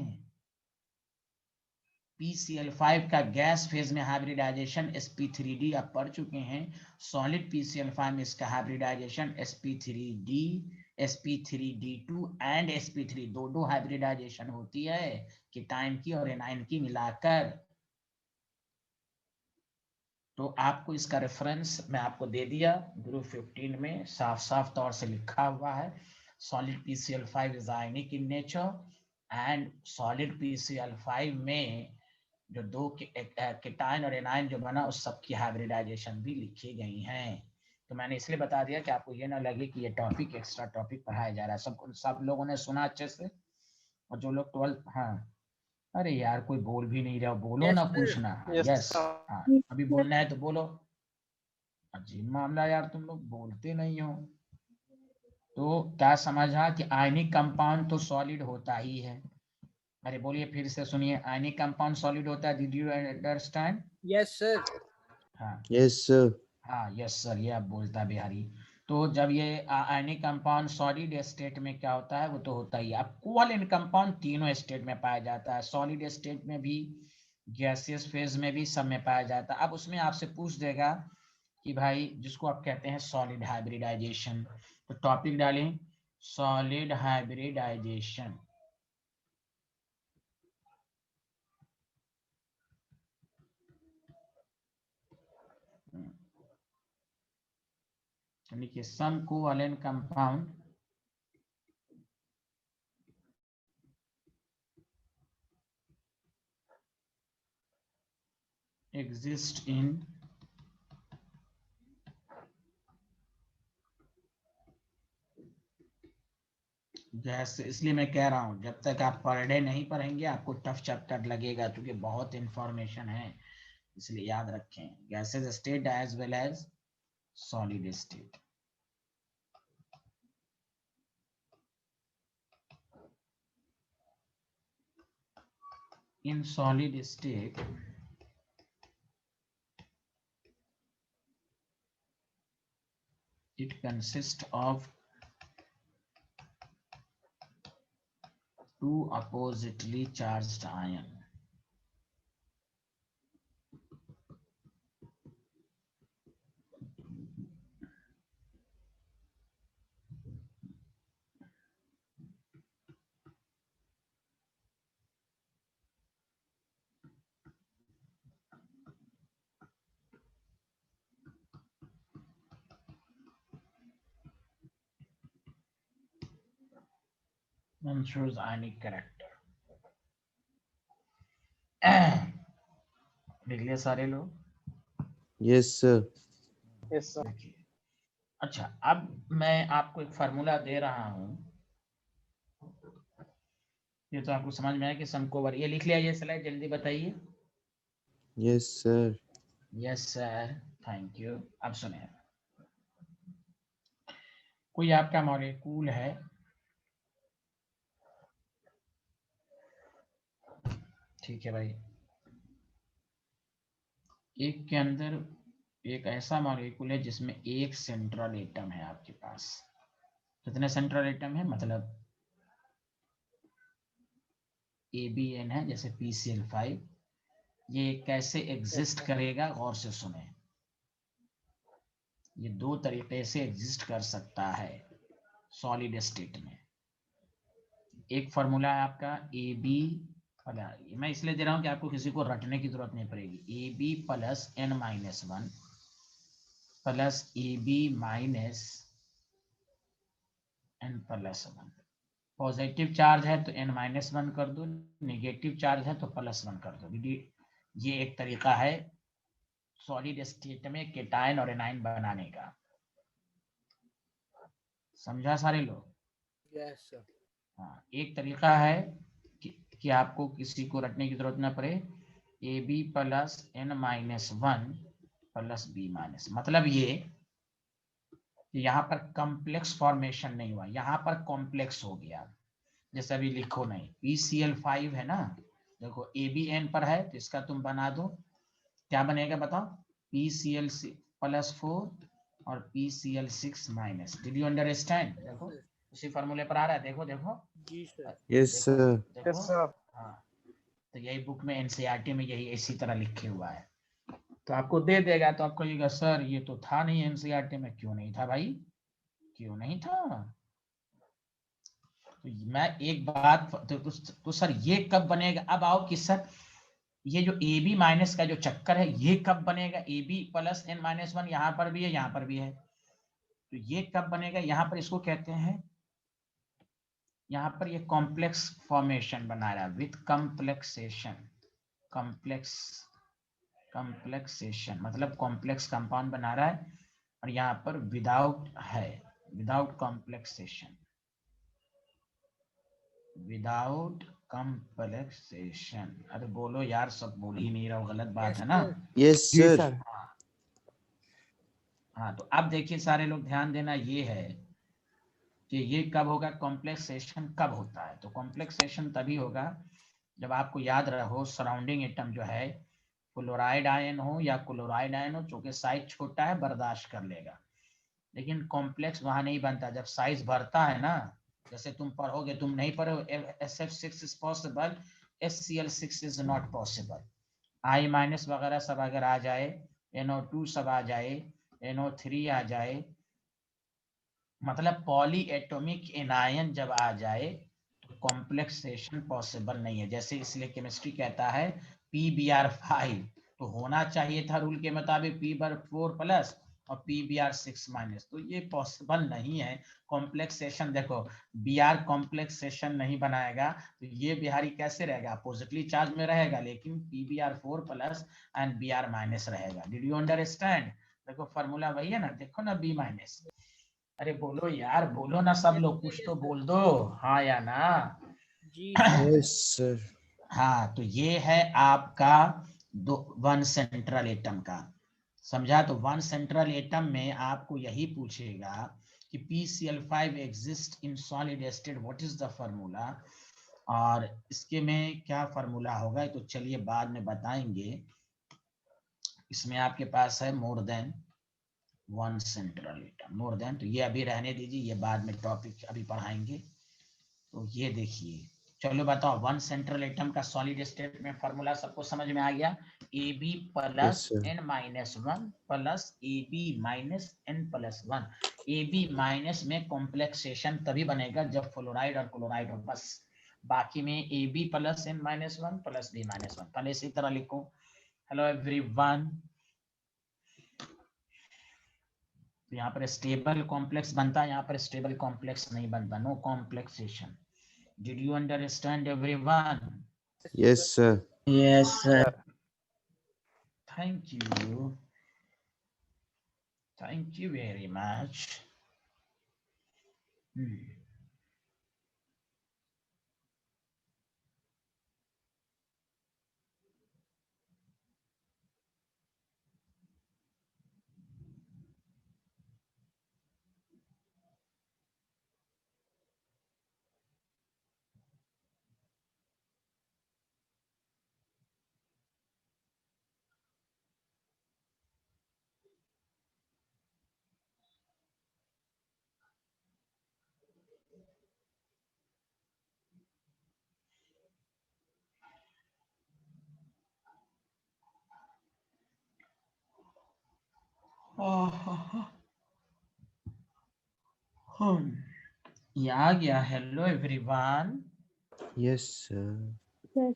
PCl5 का गैस फेज में हाइब्रिडाइजेशन sp3d आप पढ़ चुके हैं। सॉलिड PCl5 में इसका hybridisation sp3d, sp3d2 and sp3, दो हाइब्रिडाइजेशन होती है कीटाइन की और एनाइन की मिलाकर। तो आपको इसका रेफरेंस मैं आपको दे दिया, ग्रुप 15 में साफ साफ तौर से लिखा हुआ है। Solid PCl5 is ionic in nature and solid PCl5 में जो 2 कीटाइन और एनाइन जो बना उस सब की हाइब्रिडाइजेशन भी लिखी गई हैं। तो मैंने इसलिए बता दिया कि आपको ये ना लगे कि ये टॉपिक एक्स्ट्रा टॉपिक पढ़ाया जा रहा है। सब लोगों ने सुना अच्छे से, और जो लोग 12, हाँ अरे यार कोई बोल भी नहीं रहा, बोलो Yes, ना sir. कुछ ना। यस हाँ, अभी बोलना है तो बोलो। अजीब मामला यार, तुम लोग बोलते नहीं हो। तो क्या समझा कि आयनिक कंपाउंड तो सॉलिड होता ही है। अरे बोलिए फिर से सुनिए, आयनिक कंपाउंड सॉलिड होता है। Did you understand? Yes, sir. हाँ यस सर। हाँ यस सर, ये आप बोलता बिहारी। तो जब ये आयनिक कंपाउंड सॉलिड स्टेट में क्या होता है, वो तो होता ही है। अब कोवैलेंट कंपाउंड तीनों स्टेट में पाया जाता है, सॉलिड स्टेट में भी, गैसियस फेज में भी, सब में पाया जाता है। अब उसमें आपसे पूछ देगा कि भाई जिसको आप कहते हैं सॉलिड हाइब्रिडाइजेशन, तो टॉपिक डालें सॉलिड हाइब्रिडाइजेशन। यानी कि some covalent compound exist in gas. इसलिए मैं कह रहा हूं जब तक आप पर डे नहीं पढ़ेंगे आपको टफ चैप्टर लगेगा, क्योंकि बहुत इंफॉर्मेशन है, इसलिए याद रखें। Gases state as well as solid state. In solid state it consists of 2 oppositely charged ion। One shows ionic character। देख लिया सारे लोग? Yes sir. Yes sir. देखिए, अच्छा अब मैं आपको एक फार्मूला दे रहा हूं, ये तो आपको समझ में आया कि समकोवर। ये लिख लिया, ये स्लाइड जल्दी बताइए। Yes sir. Yes sir, thank you. अब सुनिए, कोई आपका मॉलिक्यूल है, ठीक है भाई, एक के अंदर एक ऐसा मॉलिक्यूल है जिसमें एक सेंट्रल एटम है आपके पास। कितने सेंट्रल एटम है, मतलब ABN है, जैसे PCl5। ये कैसे एग्जिस्ट करेगा, गौर से सुने। ये 2 तरीके से एग्जिस्ट कर सकता है सॉलिड स्टेट में। एक फॉर्मूला है आपका AB, मैं इसलिए दे रहा हूं कि आपको किसी को रटने की जरूरत नहीं पड़ेगी। AB + n - 1 plus A B minus n plus 1। Positive charge है तो n माइनस 1 कर दो, नेगेटिव चार्ज है तो प्लस 1 कर दो। ये एक तरीका है सॉलिड स्टेट में केटायन और एनायन बनाने का। समझा सारे लोग? Yes sir. हाँ, एक तरीका है कि आपको किसी को रटने की जरूरत ना पड़े। A B plus n minus 1 plus B minus, मतलब ये कि यहाँ पर कॉम्प्लेक्स फॉर्मेशन नहीं हुआ, यहाँ पर कॉम्प्लेक्स हो गया। जैसे अभी लिखो नहीं, PCl5 है ना, देखो ए बी एन पर है तो इसका तुम बना दो, क्या बनेगा बताओ? PCl प्लस 4 और PCl6 minus. Did you understand? देखो उसी फॉर्मूले पर आ रहा है, देखो देखो। जी सर। यस देखो सर। देखो। Yes sir. हाँ, तो यही बुक में NCERT में यही इसी तरह लिखे हुआ है, तो आपको दे देगा तो आप कहिएगा सर ये तो था नहीं NCERT में। क्यों नहीं था भाई, क्यों नहीं था? तो मैं एक बात तो सर ये कब बनेगा? अब आओ कि सर ये जो ए बी माइनस का जो चक्कर है ये कब बनेगा? A B plus n minus 1 यहाँ पर भी है, यहाँ पर भी है, तो ये कब बनेगा? यहाँ पर इसको कहते हैं, यहाँ पर ये कॉम्प्लेक्स फॉर्मेशन बना रहा है विथ कॉम्प्लेक्सेशन। कॉम्प्लेक्सेशन मतलब कॉम्प्लेक्स कंपाउंड बना रहा है, और यहाँ पर विदाउट है, विदाउट कॉम्प्लेक्सेशन, विदाउट कॉम्प्लेक्सेशन। अरे बोलो यार, सब बोल ही नहीं रहा, गलत बात है ना? यस जी सर। सर। हाँ, तो अब देखिए सारे लोग ध्यान देना, ये है कि ये कब होगा, कॉम्प्लेक्सेशन कब होता है? तो कॉम्प्लेक्सेशन तभी होगा जब आपको याद रहो सराउंडिंग एटम जो है क्लोराइड आयन हो या क्लोराइड आयन हो, चूंकि साइज छोटा है बर्दाश्त कर लेगा, लेकिन कॉम्प्लेक्स वहां नहीं बनता जब साइज बढ़ता है ना। जैसे तुम पढ़ोगे, तुम नहीं पढ़ो, SF6 is possible, SCl6 is not possible. I minus वगैरह सब अगर आ जाए, NO2 सब आ जाए, NO3 आ जाए, मतलब पॉली एटॉमिक एनायन जब आ जाए तो कॉम्प्लेक्सेशन पॉसिबल नहीं है। जैसे इसलिए केमिस्ट्री कहता है PBr5, तो होना चाहिए था रूल के मुताबिक PBr4 प्लस और PBr6 माइनस, तो ये पॉसिबल नहीं है। कॉम्प्लेक्सेशन देखो, Br कॉम्प्लेक्सेशन नहीं बनाएगा तो ये बिहारी कैसे रहेगा? पॉजिटिवली चार्ज में रहेगा, लेकिन PBr4 plus and Br minus रहेगा। Did you understand? देखो फॉर्मूला वही है ना, देखो ना, B माइनस। अरे बोलो यार, बोलो ना सब लोग, कुछ तो बोल दो, हाँ या ना? जी सर। Yes sir. हाँ, तो ये है आपका वन सेंट्रल एटम का। समझा? तो वन सेंट्रल एटम में आपको यही पूछेगा कि PCl5 exist in solid state, what is the formula, और इसके में क्या फार्मूला होगा तो चलिए बाद में बताएंगे। इसमें आपके पास है मोर than one central atom, more than, तो ये अभी रहने दीजिए, ये बाद में टॉपिक अभी पढ़ाएंगे। तो ये देखिए, चलो बताओ, वन सेंट्रल एटम का सॉलिड स्टेट में फॉर्मूला सबको समझ में आ गया? AB plus n minus 1 plus AB minus n plus 1। AB minus में कॉम्प्लेक्सेशन तभी बनेगा जब फ्लोराइड और क्लोराइड हो, बस। बाकी में AB plus n minus 1 plus B minus 1। पहले इसी तरह लिखो। हेलो एवरीवन, तो यहाँ पर स्टेबल कॉम्प्लेक्स बनता है, यहाँ पर स्टेबल कॉम्प्लेक्स नहीं बनता, no complexation. Did you understand everyone? Yes sir. Yes, sir. Thank you, thank you very much. ये आ गया। Hello everyone, yes sir. Yes.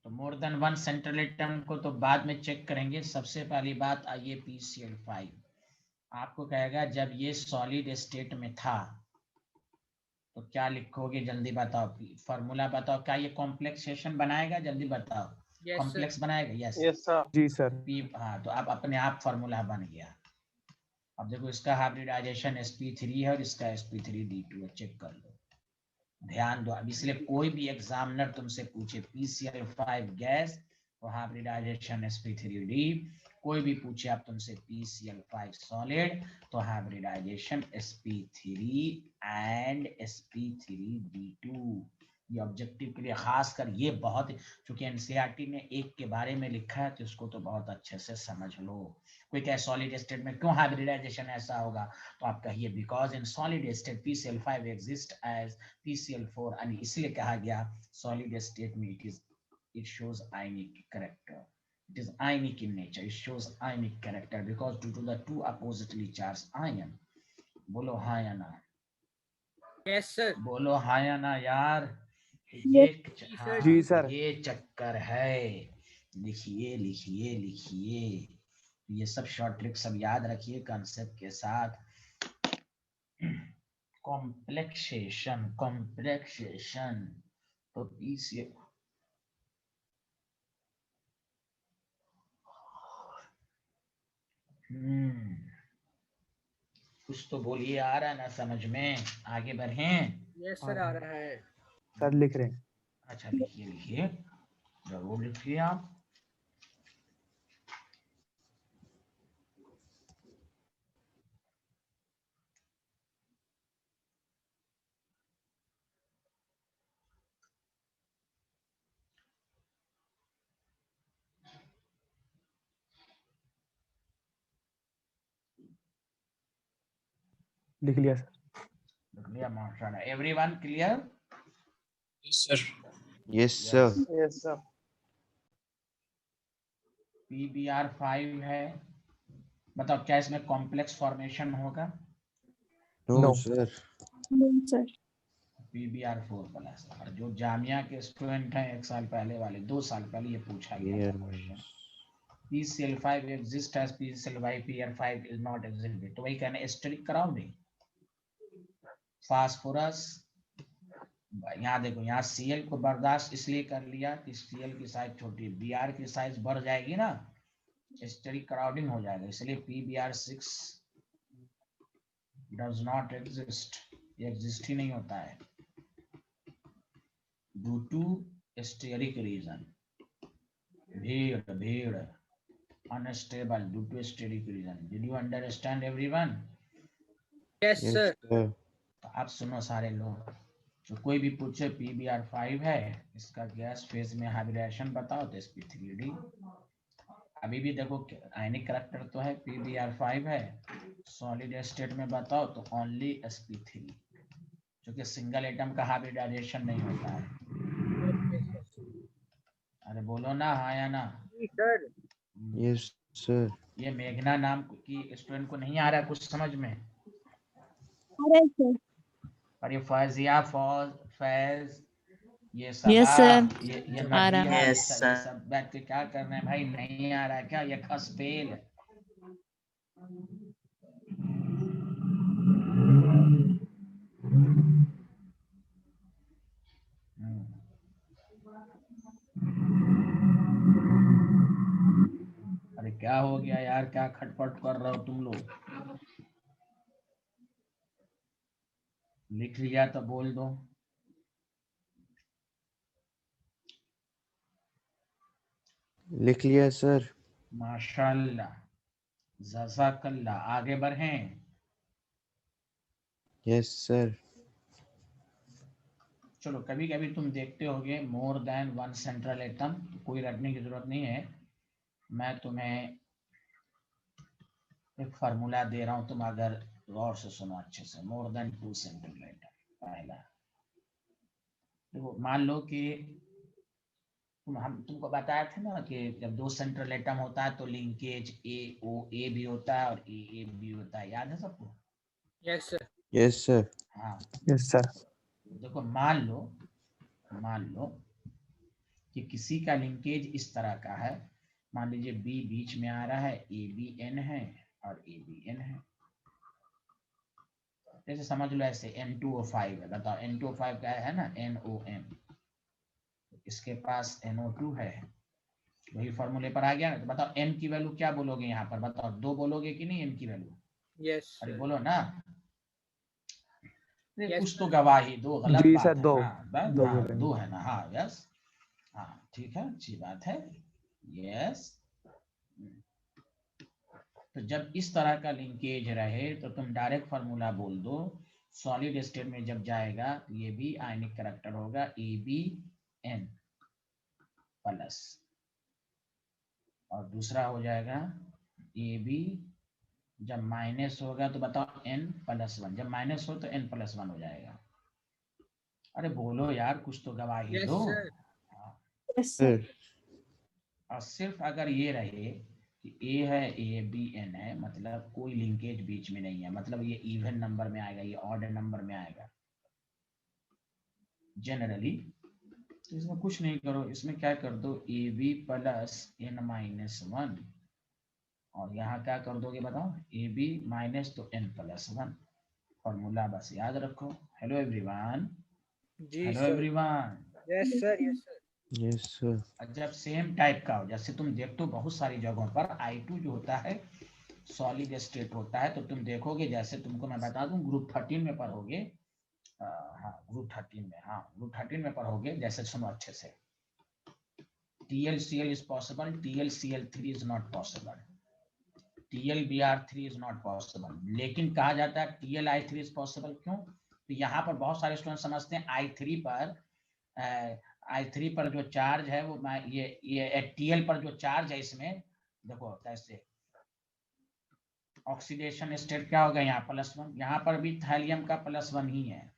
तो more than one central atom को तो बाद में चेक करेंगे। सबसे पहली बात आइए PCl5 आपको कहेगा जब ये सॉलिड स्टेट में था तो क्या लिखोगे, जल्दी बताओ, फॉर्मूला बताओ। क्या ये कॉम्प्लेक्सेशन बनाएगा, जल्दी बताओ। यस कॉम्प्लेक्स बनाएगा? Yes yes sir. जी सर। पी, हाँ, तो आप अपने आप फॉर्मूला बन गया। अब देखो इसका हाइब्रिडाइजेशन sp3 है और इसका sp3d2 है, चेक कर लो, ध्यान दो। अब इसलिए कोई भी एग्जामिनर तुमसे पूछे PCl5 गैस तो हाइब्रिडाइजेशन sp3d, कोई भी पूछे आप तुमसे PCl5 सॉलिड तो हाइब्रिडाइजेशन sp3 एंड sp3d2। ये ऑब्जेक्टिव के लिए खास कर ये बहुत, क्योंकि एनसीईआरटी ने एक के बारे में लिखा है तो इसको तो बहुत अच्छे से समझ लो। कोई कहे सॉलिड स्टेट में क्यों हाइब्रिडाइजेशन ऐसा होगा तो आप कहिए because in solid state PCl5 exist as PCl4 and इसलिए कहा गया सॉलिड स्टेट में it shows ionic character. It is ionic in nature. It shows ionic character because due to the two oppositely charged ion. बोलो हाँ या ना? Yes sir. बोलो हाँ या ना यार? ये हाँ, जी सर। ये चक्कर है। लिखिए लिखिए लिखिए, ये सब शॉर्ट ट्रिक सब याद रखिए कंसेप्ट के साथ। कॉम्प्लेक्सेशन तो PCl कुछ तो बोलिए, आ रहा है ना समझ में? आगे बढ़ें? यस सर आ रहा है। सर लिख रहे हैं। अच्छा लिखिए लिखिए, जरूर लिखिए आप। लिख लिया सर। लिख लिया माशाल्लाह। Everyone clear? Yes sir. Yes sir. Yes sir. PBr5 है, बताओ क्या इसमें कॉम्प्लेक्स फॉर्मेशन होगा? No No. Sir. No, sir. PBr4 plus. और जो जामिया के स्टूडेंट हैं 1 साल पहले वाले, 2 साल पहले ये पूछा गया था question. PCl5 exist as PCl5 PR5 is not exhibited, तो वही कहने स्टेरिक क्राउडिंग। फास्फोरस, यहाँ देखो, यहाँ Cl को बर्दाश्त इसलिए कर लिया कि Cl की साइज छोटी है, Br की साइज बढ़ जाएगी ना, स्टेरिक क्राउडिंग हो जाएगा, इसलिए PBr6 does not exist, ये एग्जिस्ट ही नहीं होता है due to steric reason। भीड़ unstable due to steric reason। Did you understand everyone? Yes yes sir. Sir. तो आप सुनो सारे लोग, जो कोई भी पूछे PBr5 है, इसका गैस फेज में हाइब्रिडेशन बताओ तो sp3d। अभी भी देखो आयनिक करैक्टर तो है PBr5 है, सॉलिड स्टेट में बताओ तो ओनली sp3, क्योंकि सिंगल एटम का हाइब्रिडाइजेशन नहीं होता है। अरे बोलो ना हाँ या ना? जी सर। Yes sir. ये मेघना नाम की स्टूडेंट को नहीं आ रहा कुछ समझ में? Alright, sir. और ये फैजिया फैज, ये सब Yes, sir. ये आ रहा। मदिया, Yes, ये सब बैठ के क्या कर रहे हैं भाई? नहीं आ रहा है क्या? ये खसपेल। अरे क्या हो गया यार, क्या खटपट कर रहे हो तुम लोग? लिख लिया तो बोल दो। लिख लिया सर। माशाल्लाह, जज़ाकल्लाह। आगे बढ़ें? Yes sir. चलो, कभी कभी तुम देखते होगे मोर देन वन सेंट्रल एटम, तो कोई रटने की जरूरत नहीं है, मैं तुम्हें एक फार्मूला दे रहा हूं, तुम अगर गौर से सुनो अच्छे से। मोर देन 2 सेंट्रल एटम, पहला देखो, मान लो कि तुमको बताया था ना कि जब 2 सेंट्रल एटम होता है तो लिंकेज AOA भी होता है और AA भी होता है, याद है सबको? Yes sir. Yes sir. हाँ, यस सर। देखो मान लो कि किसी का लिंकेज इस तरह का है, मान लीजिए बी बीच में आ रहा है, ए बी एन है और ए बी एन है, जैसे समझ लो ऐसे N2O5 है, बताओ N2O5 क्या है ना, NON, इसके पास NO2 है, वही फॉर्मूले पर आ गया ना। तो बताओ n की वैल्यू क्या बोलोगे यहाँ पर, बताओ 2 बोलोगे कि नहीं n की वैल्यू? यस अरे बोलो ना, Yes, कुछ तो गवाही दो, गलत जी बात सर, है। दो हाँ बस, दो हाँ बोलेंगे। 2 है ना, हाँ यस, हाँ ठीक है, अच्छी बात है, यस। तो जब इस तरह का लिंकेज रहे तो तुम डायरेक्ट फार्मूला बोल दो, सॉलिड स्टेट में जब जाएगा तो ये भी आयनिक करैक्टर होगा AbN प्लस, और दूसरा हो जाएगा AB, जब माइनस होगा तो बताओ N+1, जब माइनस हो तो N+1 हो जाएगा। अरे बोलो यार, कुछ तो गवाही यस दो। सर। हाँ, यस सर। और सिर्फ अगर ये रहे कि A है AbN है, मतलब कोई लिंकेज बीच में नहीं है, मतलब ये इवन नंबर में आएगा, ये ऑड नंबर में आएगा जनरली, तो इसमें कुछ नहीं करो, इसमें क्या कर दो AB प्लस N-1, और यहाँ क्या कर दोगे बताओ, AB माइनस तो N+1, फॉर्मूला बस याद रखो। हेलो एवरीवन, जी hello sir. Everyone. Yes sir, yes sir. Yes sir. जब सेम टाइप का हो, जैसे तुम देखते हो बहुत सारी जगहों पर I2 जो होता है सॉलिड स्टेट होता है, तो तुम देखोगे, जैसे तुमको मैं बता दूं ग्रुप 13 में पढ़ोगे, हाँ ग्रुप 13 में, हाँ ग्रुप 13 में पढ़ोगे, जैसे सुनो अच्छे से, TlCl is possible, TlCl3 is not possible, TlBr3 is not possible, लेकिन कहा जाता है TlI3 is possible। क्यों? तो यहाँ पर बहुत सारे स्टूडेंट समझते हैं I3 पर जो चार्ज है वो ये Tl पर जो चार्ज है, इसमें देखो कैसे ऑक्सीडेशन स्टेट क्या होगा यहाँ +1, यहाँ पर भी थैलियम का +1 ही है,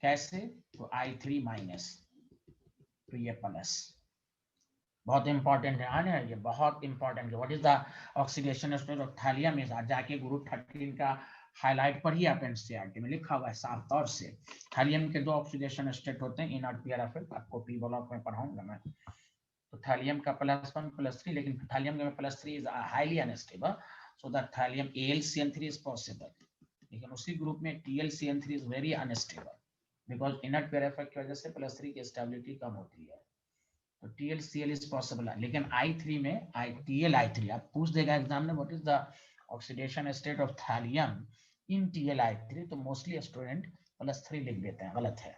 कैसे, तो I3 माइनस, तो ये प्लस, बहुत इंपॉर्टेंट है ना ये, बहुत इंपॉर्टेंट है। What is the oxidation state of thallium, is जाके ग्रुप 13 का हाईलाइट पर ही आप एनसीईआरटी में लिखा हुआ है साफ तौर से। थैलियम के 2 ऑक्सीडेशन स्टेट होते हैं, इनर्ट पीयर इफेक्ट, आपको पी ब्लॉक में पढ़ाऊंगा मैं। तो थैलियम का +1 +3, लेकिन थैलियम में +3 is highly unstable, so the thallium AlCN3 is possible, लेकिन उसी ग्रुप में TlCN3 is very unstable because inert peer effect की वजह से +3 की स्टेबिलिटी कम होती है। तो TlCl इज पॉसिबल, लेकिन I3 में TlI3 आप पूछ देगा एग्जाम में, what is the oxidation state of thallium in TlI3, तो मोस्टली स्टूडेंट +3 लिख देते हैं, गलत है,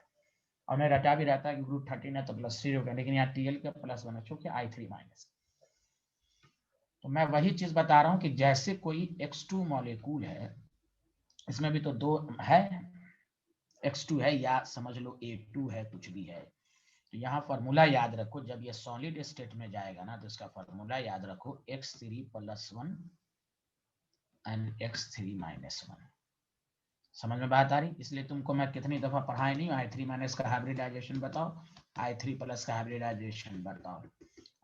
और मैं रटा भी रहता है कि ग्रुप 13 है तो +3 होगा, लेकिन यहाँ Tl का +1 है क्योंकि I3 माइनस। तो मैं वही चीज बता रहा हूँ कि जैसे कोई X2 मॉलिक्यूल है, इसमें भी तो 2 है, X2 है या समझ लो A2 है, कुछ भी है, तो यहाँ फॉर्मूला याद रखो, जब ये सॉलिड स्टेट में जाएगा ना तो इसका फॉर्मूला याद रखो X3 +1 एंड X3 -1। समझ में बात आ रही? इसलिए तुमको मैं कितनी दफा पढ़ाई नहीं, I3 माइनस का हाइब्रिडाइजेशन बताओ, I3 प्लस का हाइब्रिडाइजेशन बताओ।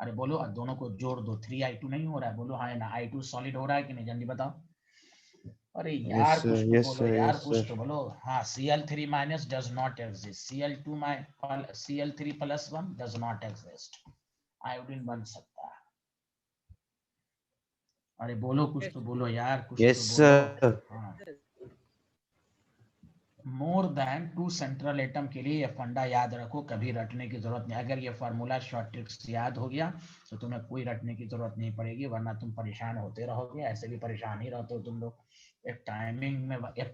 अरे बोलो, दोनों को जोड़ दो, 3I2 नहीं हो रहा है, बोलो हाँ ना, I2 सॉलिड हो रहा है कि नहीं, जल्दी बताओ। अरे यार कुछ तो बोलो यार, कुछ तो बोलो। हाँ, Cl3 minus does not exist, Cl3 +1 does not exist, iodine बन सकता है। अरे बोलो, कुछ तो बोलो यार, कुछ यस तो बोलो। सर। हाँ, मोर देन 2 सेंट्रल एटम के लिए ये फंडा याद रखो, कभी रटने की जरूरत नहीं। अगर ये फार्मूला शॉर्ट ट्रिक्स याद हो गया तो तुम्हें कोई रटने की जरूरत नहीं पड़ेगी, वरना तुम परेशान होते रहोगे, ऐसे भी परेशान ही रहते हो तुम लोग, एक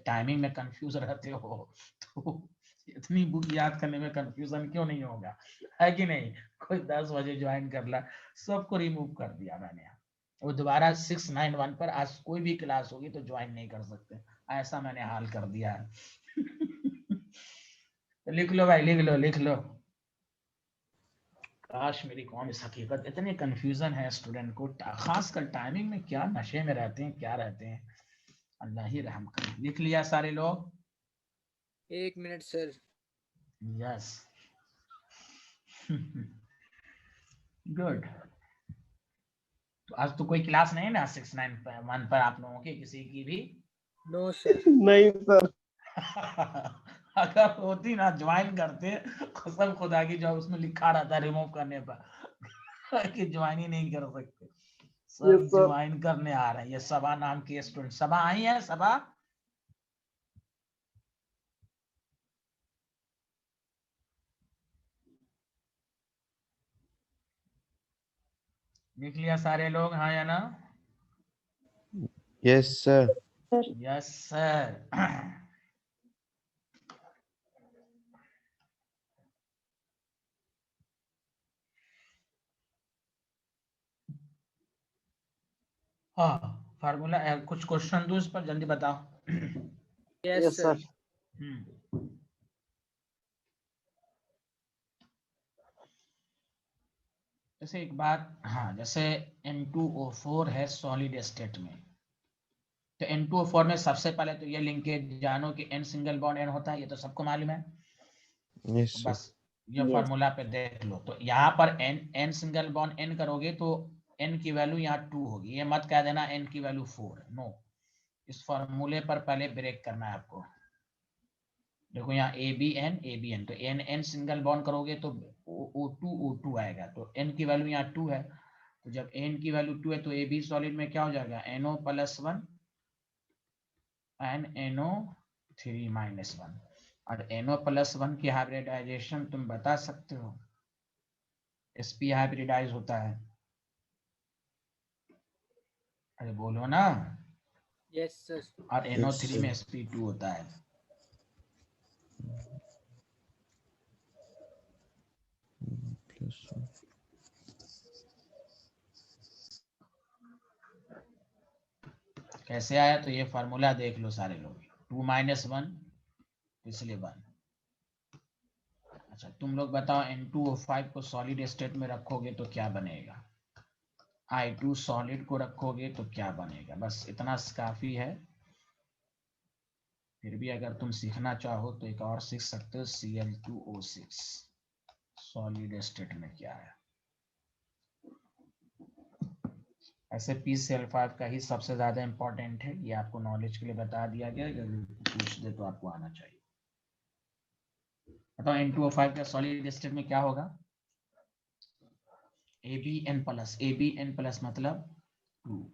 टाइमिंग में कंफ्यूज रहते हो, तो इतनी बुक याद करने में कंफ्यूजन क्यों नहीं होगा, है कि नहीं? कोई 10 बजे ज्वाइन कर ला, सबको रिमूव कर दिया मैंने, वो दोबारा 691 पर आज कोई भी क्लास होगी तो ज्वाइन नहीं कर सकते, ऐसा मैंने हाल कर दिया है। तो लिख लो भाई, लिख लो, लिख लो। काश मेरी कौन इस हकीकत, इतने कंफ्यूजन है स्टूडेंट को, खासकर टाइमिंग में, क्या नशे में रहते हैं, क्या रहते हैं, अल्लाह ही रहम करे। लिख लिया सारे लोग? 1 मिनट सर। Yes, good. तो आज तो कोई क्लास नहीं है ना 691 पर आप लोगों की, किसी की भी? No sir. नहीं सर। अगर होती ना ज्वाइन करते, कसम खुदा की, जो उसमें लिखा रहता रिमूव करने पर कि ज्वाइन ही नहीं कर सकते। सब Yes, sir. ज्वाइन करने आ रहे हैं। ये सबा नाम के स्टूडेंट, सबा आई है? सबा लिख लिया सारे लोग, हाँ या ना? Yes sir. Sir yes sir. हाँ, फार्मूला कुछ क्वेश्चन दो इस पर, जल्दी बताओ। Yes Yes, sir. हम्म, जैसे एक बात, हाँ, जैसे N2O4 है सॉलिड स्टेट में, तो N2O4 में सबसे पहले तो ये लिंकेज जानो कि N सिंगल बॉन्ड N होता है, ये तो सबको मालूम है। यस तो सर। बस ये Yes. फार्मूला पे देख लो, तो यहाँ पर N सिंगल बॉन्ड N करोगे तो N की वैल्यू यहाँ 2 होगी। ये मत कह देना N की वैल्यू 4, नो। इस फार्मूले पर पहले ब्रेक करना है आपको। देखो यहाँ ABN तो N सिंगल बॉन्ड करोगे तो O2 आएगा, तो N की वैल्यू यहाँ 2 है। तो जब N की वैल्यू 2 है तो AB सॉलिड में क्या हो जाएगा, NO+1 एंड NO3-1। और NO+1 की हाइब्रिडाइजेशन तुम बता सकते हो, sp हाइब्रिडाइज होता है। अरे बोलो ना। Yes sir. और Yes, NO3 sir. में sp2 होता है। +1. कैसे आया, तो ये फार्मूला देख लो सारे लोग, 2-1 इसलिए 1। अच्छा तुम लोग बताओ, N2O5 को सॉलिड स्टेट में रखोगे तो क्या बनेगा, I2 सॉलिड को रखोगे तो क्या बनेगा। बस इतना काफी है। फिर भी अगर तुम सीखना चाहो तो एक और सीख सकते हो, Cl2O6 सॉलिड स्टेट में क्या है। ऐसे PCl5 का ही सबसे ज्यादा इंपॉर्टेंट है, ये आपको नॉलेज के लिए बता दिया गया, अगर पूछ दे तो आपको आना चाहिए। बताओ N2O5 का सॉलिड स्टेट में क्या होगा, ABN+ मतलब 2,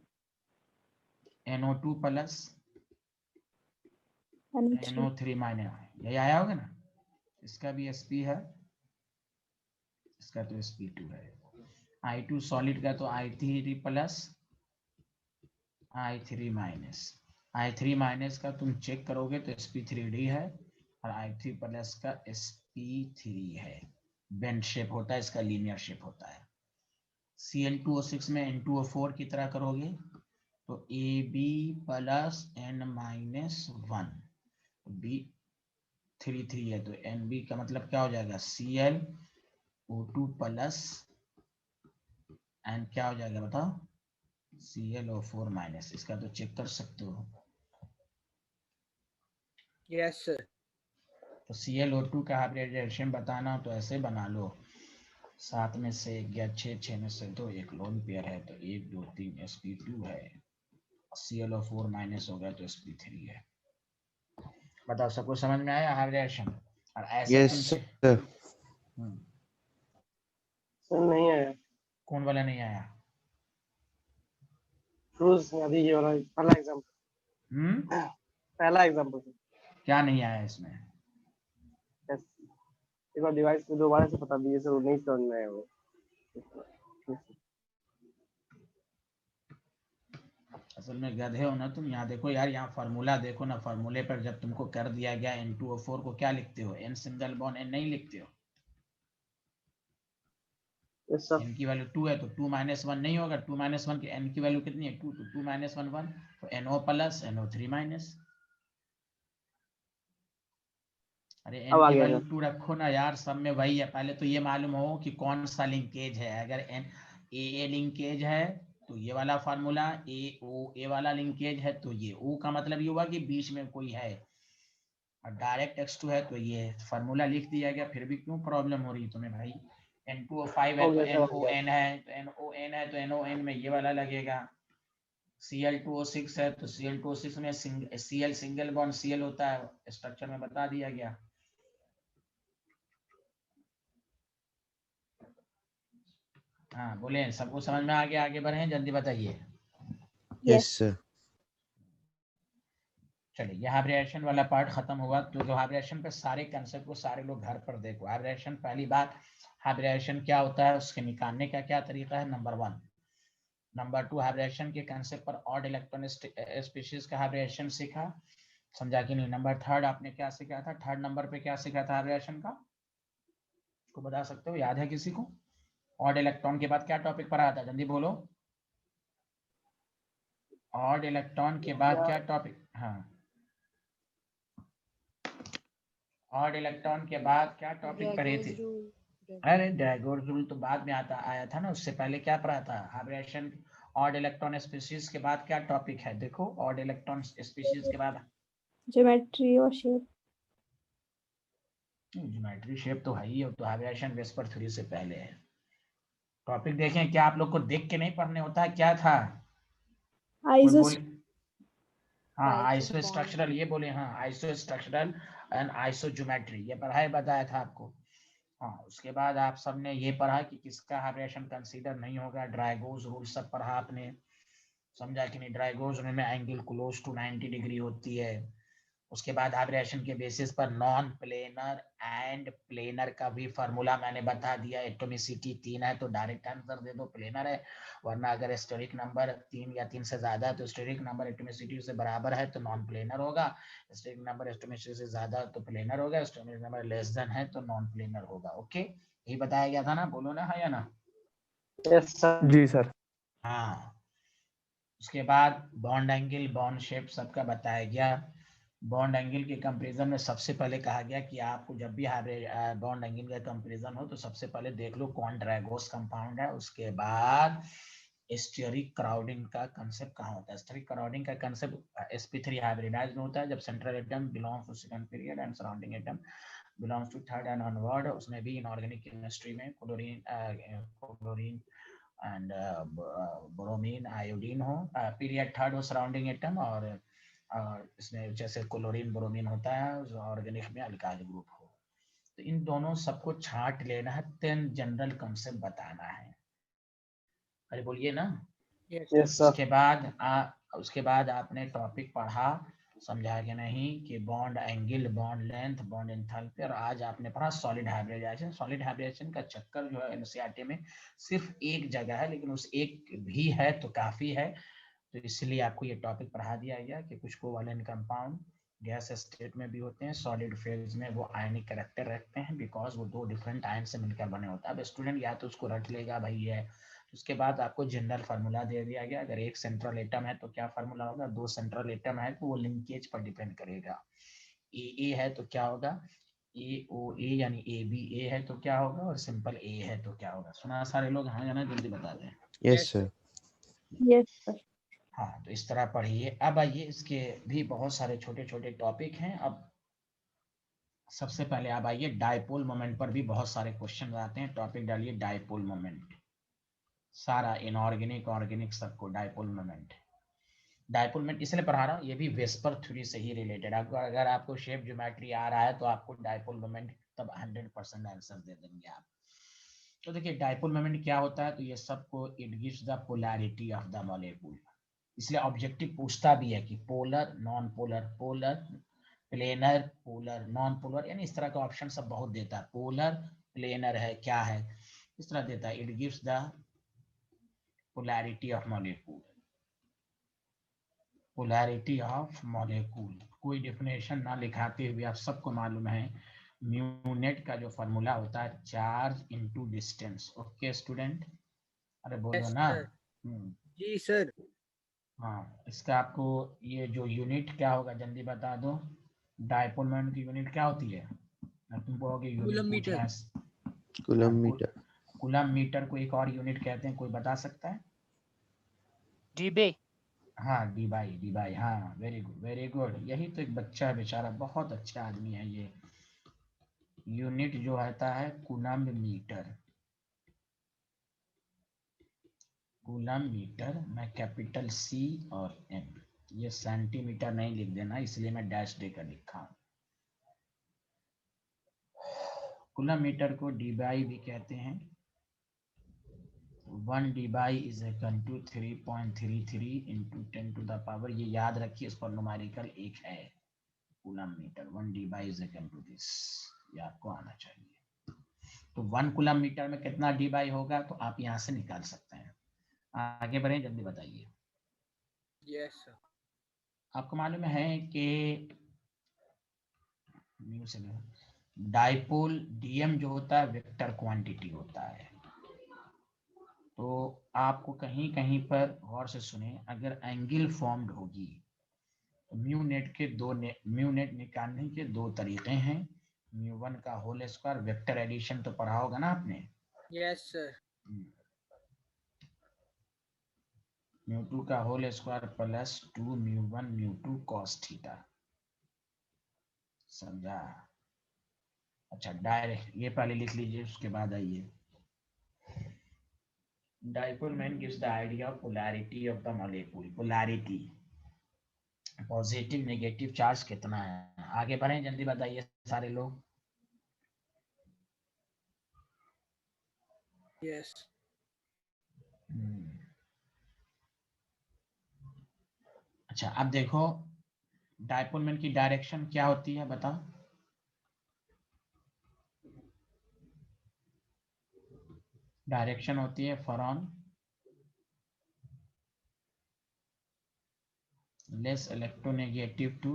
NO2+ NO3. NO3-, यही आया होगा ना। इसका भी sp है, इसका तो sp2 है। I2 सॉलिड का तो I3+ I3-, का तुम चेक करोगे तो sp3d है, और I3+ का sp3 है। बेंड शेप होता है इसका, लीनियर शेप होता है। Cl2O6 में N2O4 की तरह करोगे तो AB+N-1, B3 है तो NB का मतलब क्या हो जाएगा, Cl O2+ एंड क्या हो जाएगा बताओ, ClO4-। इसका तो चेक कर सकते हो। Yes sir. तो ClO2 का हाइब्रिडाइजेशन बताना हो तो ऐसे बना लो, 7 में से 1 गया, 6 में से 2, एक लोन पेयर है तो 1 2 3 sp2 है, ClO4- हो गया तो sp3 है। बताओ सबको समझ में आया हाइब्रिडाइजेशन। और ऐसे Yes, तुम sir. सर नहीं आया। कौन वाला नहीं आया? रोज अभी ये वाला पहला एग्जांपल, पहला एग्जांपल। क्या नहीं आया इसमें? यस, एक बार डिवाइस को दोबारा से बता दीजिए सर, वो नहीं समझ में आया वो। असल में गधे हो ना तुम। यहाँ देखो यार, यहाँ फार्मूला देखो ना, फार्मूले पर जब तुमको कर दिया गया N2O4 को क्या लिखते हो, N सिंगल बॉन्ड N नहीं लिखते हो। Yes sir. N की वैल्यू 2 है तो 2-1 नहीं होगा, 2-1 की N की वैल्यू कितनी है, 2, तो 2-1 1, तो NO+ NO3-। अरे अब N आ की गया वैल्यू सर। 2 रखो ना यार, सब में वही है। पहले तो ये मालूम हो कि कौन सा लिंकेज है। अगर AA लिंकेज है तो ये वाला फार्मूला, A वाला लिंकेज है तो ये O का मतलब ये हुआ कि बीच में कोई है, और डायरेक्ट X2 है तो ये फार्मूला लिख दिया गया। फिर भी क्यों प्रॉब्लम हो रही तुम्हें भाई? N2O5 है हो तो गया सर, हो गया। NON है, तो NON में ये वाला लगेगा। Cl2O6 है तो Cl2O6 में Cl सिंगल बॉन्ड Cl होता है, स्ट्रक्चर में बता दिया गया। हाँ बोले, सबको समझ में आगे बढ़े, जल्दी बताइए। Yes sir. चलिए, ये हाइब्रिडेशन वाला पार्ट खत्म हुआ। तो जो हाइब्रिडेशन पे सारे कंसेप्ट को सारे लोग घर पर देखो। हाइब्रिडेशन, पहली बात, हाइब्रिडेशन क्या होता है, उसके निकालने का क्या तरीका है, नंबर 1। नंबर 2, हाइब्रिडेशन के कंसेप्ट पर ऑड इलेक्ट्रॉन स्पीशीज का हाइब्रिडेशन सीखा, समझा कि नहीं। नंबर 3 आपने क्या सीखा था, 3rd नंबर पे क्या सीखा था हाइब्रिडेशन का, को बता सकते हो, याद है किसी को? ऑड इलेक्ट्रॉन के बाद क्या टॉपिक पर आता है, जल्दी बोलो। ऑड इलेक्ट्रॉन के बाद क्या टॉपिक, हाँ, ऑड इलेक्ट्रॉन के बाद क्या टॉपिक पढ़े थे? अरे ड्रैगोन रूल तो बाद में आया था ना, उससे पहले क्या पढ़ा था, हाइब्रिडेशन। ऑड इलेक्ट्रॉन स्पीशीज के बाद क्या टॉपिक है, देखो, ऑड इलेक्ट्रॉन स्पीशीज के बाद ज्योमेट्री और शेप। ज्योमेट्री शेप तो है ही, तो हाइब्रिडेशन वेस्पर 3 से पहले है। टॉपिक देखें, क्या आप लोग को देख के नहीं पढ़ने होता है, क्या था, कोई आइसो बोले? हाँ, आइसो स्ट्रक्चरल, ये बोले, हाँ, iso structural and iso geometry, ये पढ़ाई बताया था आपको। हाँ, उसके बाद आप सबने ये पढ़ा कि किसका हाइब्रिडेशन कंसीडर नहीं होगा, ड्रैगोस रूल सब पढ़ा आपने, समझा कि नहीं। ड्रैगोस रूल में एंगल क्लोज टू 90 डिग्री होती है। उसके बाद हाइब्रिडेशन के बेसिस पर नॉन प्लेनर एंड प्लेनर का भी फार्मूला मैंने बता दिया। एटॉमिसिटी 3 है तो डायरेक्ट आंसर दे दो, प्लेनर है। वरना अगर स्टेरिक नंबर 3 या 3 से ज्यादा है तो स्टेरिक नंबर एटॉमिसिटी से बराबर है तो नॉन प्लेनर होगा। स्टेरिक नंबर एटॉमिसिटी से ज्यादा तो प्लेनर होगा, स्टेरिक नंबर लेस देन है तो नॉन प्लेनर होगा। ओके, ये बताया गया था ना, बोलो ना हाँ या ना। Yes sir. जी सर। हाँ, उसके बाद बॉन्ड एंगल, बॉन्ड शेप सबका बताया गया। बॉन्ड एंगल के कंपैरिजन में सबसे पहले कहा गया कि आपको जब भी बॉन्ड एंगल का कंपैरिजन हो तो सबसे पहले देख लो कौन ड्रैगोस कंपाउंड है। उसके बाद स्टेरिक क्राउडिंग का कांसेप्ट कहाँ होता है। स्टेरिक क्राउडिंग का कांसेप्ट sp3 हाइब्रिडाइज में होता है, जब central atom belongs to second period and surrounding atom belongs to third and onward. उसमें भी इनऑर्गेनिक केमिस्ट्री में क्लोरीन एंड ब्रोमीन, आयोडीन हो, पीरियड थर्ड हो सराउंडिंग एटम, और इसमें जैसे क्लोरीन ब्रोमीन होता है, ऑर्गेनिक में अल्काइल ग्रुप हो। तो इन दोनों सबको छांट लेना है, 10 जनरल कांसेप्ट बताना है। अरे बोलिए ना। Yes sir. उसके बाद आपने टॉपिक पढ़ा, समझा कि नहीं, कि bond angle, bond length, bond enthalpy, और आज आपने पढ़ा सॉलिड हाइब्रिडाइजेशन। सॉलिड हाइब्रिडाइजेशन का चक्कर जो है एनसीईआरटी में सिर्फ एक जगह है, लेकिन उस एक भी है तो काफी है, तो इसलिए आपको ये टॉपिक पढ़ा दिया गया कि कुछ कोवैलेंट कंपाउंड गैस स्टेट में भी होते हैं, सॉलिड फेज में वो आयनिक कैरेक्टर रखते हैं, बिकॉज वो 2 डिफरेंट आयन से मिलकर बने होता है। अब स्टूडेंट या तो उसको रट लेगा भाई है, उसके बाद आपको जनरल फार्मूला दे दिया गया, अगर एक सेंट्रल एटम है तो क्या फार्मूला होगा, 2 सेंट्रल एटम है तो वो लिंकेज पर डिपेंड करेगा। ए है तो क्या होगा, ए ओ ए, यानी ए बी ए है तो क्या होगा, और सिंपल ए है तो क्या होगा। सुना सारे लोग, हाँ या ना, जल्दी बता दें। Yes sir. Yes sir. हाँ, तो इस तरह पढ़िए। अब आइए, इसके भी बहुत सारे छोटे छोटे टॉपिक हैं। अब सबसे पहले आप आइए, डायपोल मोमेंट पर भी बहुत सारे क्वेश्चन आते हैं। टॉपिक डालिए डायपोल मोमेंट, सारा इनऑर्गेनिक ऑर्गेनिक सबको डायपोल मोमेंट। डायपोल मोमेंट इसलिए पढ़ा रहा हूँ, ये भी वेस्पर थ्योरी से ही रिलेटेड है। अगर आपको शेप ज्योमेट्री आ रहा है तो आपको डायपोल मोमेंट तब 100% आंसर दे देंगे आप। तो देखिए डायपोल मोमेंट क्या होता है, तो ये सबको, it gives the polarity of the molecule. इसलिए ऑब्जेक्टिव पूछता भी है कि polar, non polar, polar, planar, polar, non polar, यानी इस तरह का ऑप्शन सब बहुत देता है। पोलर, प्लेनर है, क्या है, इस तरह देता है। It gives the polarity of molecule, polarity of molecule. कोई डेफिनेशन ना लिखाते हुए आप सबको मालूम है म्यू नेट का जो फॉर्मूला होता है, charge into distance. Okay student, अरे बोलो ना। जी सर। हाँ, इसका आपको ये जो यूनिट क्या होगा जल्दी बता दो। डायपोल मोमेंट की यूनिट क्या होती है, तुम कहोगे यूनिट पूछ रहे हैं। Coulomb metre. कूलम मीटर को एक और यूनिट कहते हैं, कोई बता सकता है? डीबे। हाँ, डी बाई, हाँ, वेरी गुड वेरी गुड। यही तो एक बच्चा है बेचारा, बहुत अच्छा आदमी है ये। यूनिट जो होता है कूलम मीटर, कूलम मीटर में कैपिटल सी और एम। ये सेंटीमीटर नहीं लिख देना, इसलिए मैं डैश देकर लिखा हूँ। कूलम मीटर को डी बाई भी कहते हैं, 1 debye is equal to 3.33 into 10 to the power, ये याद रखिए, इस पर न्यूमेरिकल एक है, coulomb metre. 1 debye is equal to this, ये आपको आना चाहिए। तो 1 कूलम मीटर में कितना डी बाई होगा, तो आप यहाँ से निकाल सकते हैं। आगे बढ़े, जल्दी बताइए। Yes sir. आपको मालूम है कि डाइपोल डीएम जो होता है वेक्टर क्वांटिटी होता है। तो आपको कहीं कहीं पर गौर से सुने, अगर एंगल फॉर्म्ड होगी तो म्यू नेट निकालने के दो तरीके हैं। म्यू1 का होल स्क्वायर, वेक्टर एडिशन तो पढ़ा होगा ना आपने। Yes sir. म्यू2 का whole square plus 2 mu one mu two cos theta, समझा? अच्छा, डायरेक्ट ये पहले लिख लीजिए, उसके बाद आइए। Dipole man gives the idea of polarity of the molecule. Polarity, positive negative charge कितना है। आगे बढ़ें, जल्दी बताइए सारे लोग। यस। अच्छा, अब देखो डाइपोल मैन की डायरेक्शन क्या होती है, बताओ। डायरेक्शन होती है from less electronegative to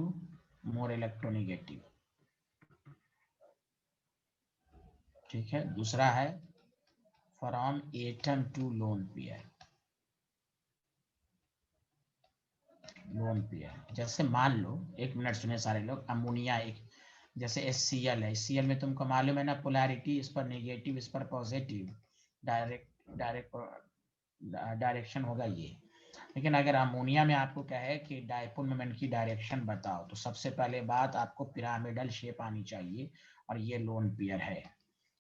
more electronegative, ठीक है। दूसरा है from atom to lone pair. Lone pair जैसे मान लो, एक मिनट सुने सारे लोग, अमोनिया एक जैसे HCl है, HCl में तुमको मालूम है ना पोलैरिटी, इस पर नेगेटिव इस पर पॉजिटिव, डायरेक्शन होगा ये। लेकिन अगर अमोनिया में आपको कहे कि डाइपोल मोमेंट की डायरेक्शन बताओ, तो सबसे पहले बात आपको पिरामिडल शेप आनी चाहिए, और ये लोन पेयर है।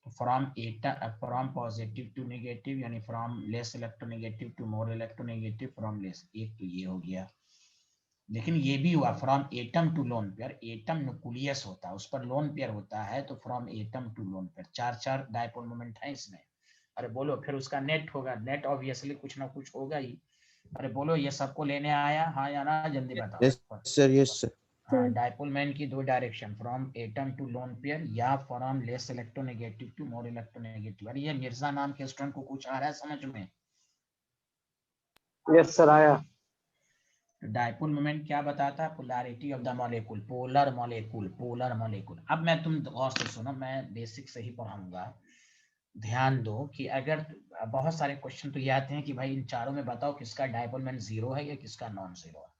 तो फ्रॉम पॉजिटिव टू नेगेटिव, यानी from less electronegative to more electronegative, from less, एक तो ये हो गया। लेकिन ये भी हुआ from atom to lone pair. Atom nucleus होता है, उस पर लोन पेयर होता है, तो from atom to lone pair, चार डाइपोल मोमेंट है इसमें। अरे बोलो, फिर उसका नेट होगा, नेट ऑब्वियसली कुछ ना कुछ होगा ही। अरे बोलो, ये सबको लेने आया, हाँ या ना, जल्दी बताओ। Yes sir, yes sir. हाँ, डाइपोल मैन की दो direction, from atom to lone pair या from less electronegative to more electronegative. अरे ये मिर्जा नाम के स्टूडेंट को कुछ आ रहा है समझ में? यस सर, आया। डाइपोल मोमेंट क्या बताता है? Polarity of the molecule, polar molecule, polar molecule. अब मैं तुम गौर से सुनो, मैं बेसिक से ही पढ़ाऊंगा, ध्यान दो कि अगर बहुत सारे क्वेश्चन तो ये आते हैं कि भाई इन चारों में बताओ किसका डाइपोल मोमेंट जीरो है या किसका नॉन जीरो है।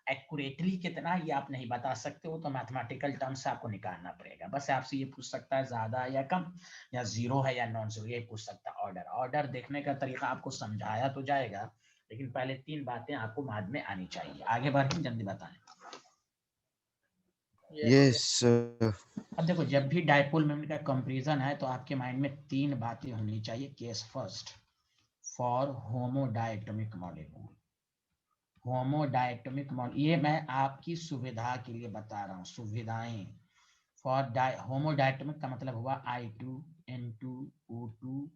एक्यूरेटली कितना ये आप नहीं बता सकते हो, तो मैथमेटिकल टर्म से आपको निकालना पड़ेगा। बस आपसे ये पूछ सकता है ज्यादा या कम, या जीरो है या नॉन जीरो, ये पूछ सकता है। ऑर्डर देखने का तरीका आपको समझाया तो जाएगा, लेकिन पहले तीन बातें आपको बाद में आनी चाहिए। आगे बढ़ें, जल्दी बताएं। Yes sir. अब देखो, जब भी डाइपोल मोमेंट का कंपैरिजन है तो आपके माइंड में तीन बातें होनी चाहिए। Case first, for homodiatomic molecule. Homodiatomic molecule, ये मैं आपकी सुविधा के लिए बता रहा हूँ, सुविधाएं। फॉर होमोडायटोमिक का मतलब हुआ I2, N2, O2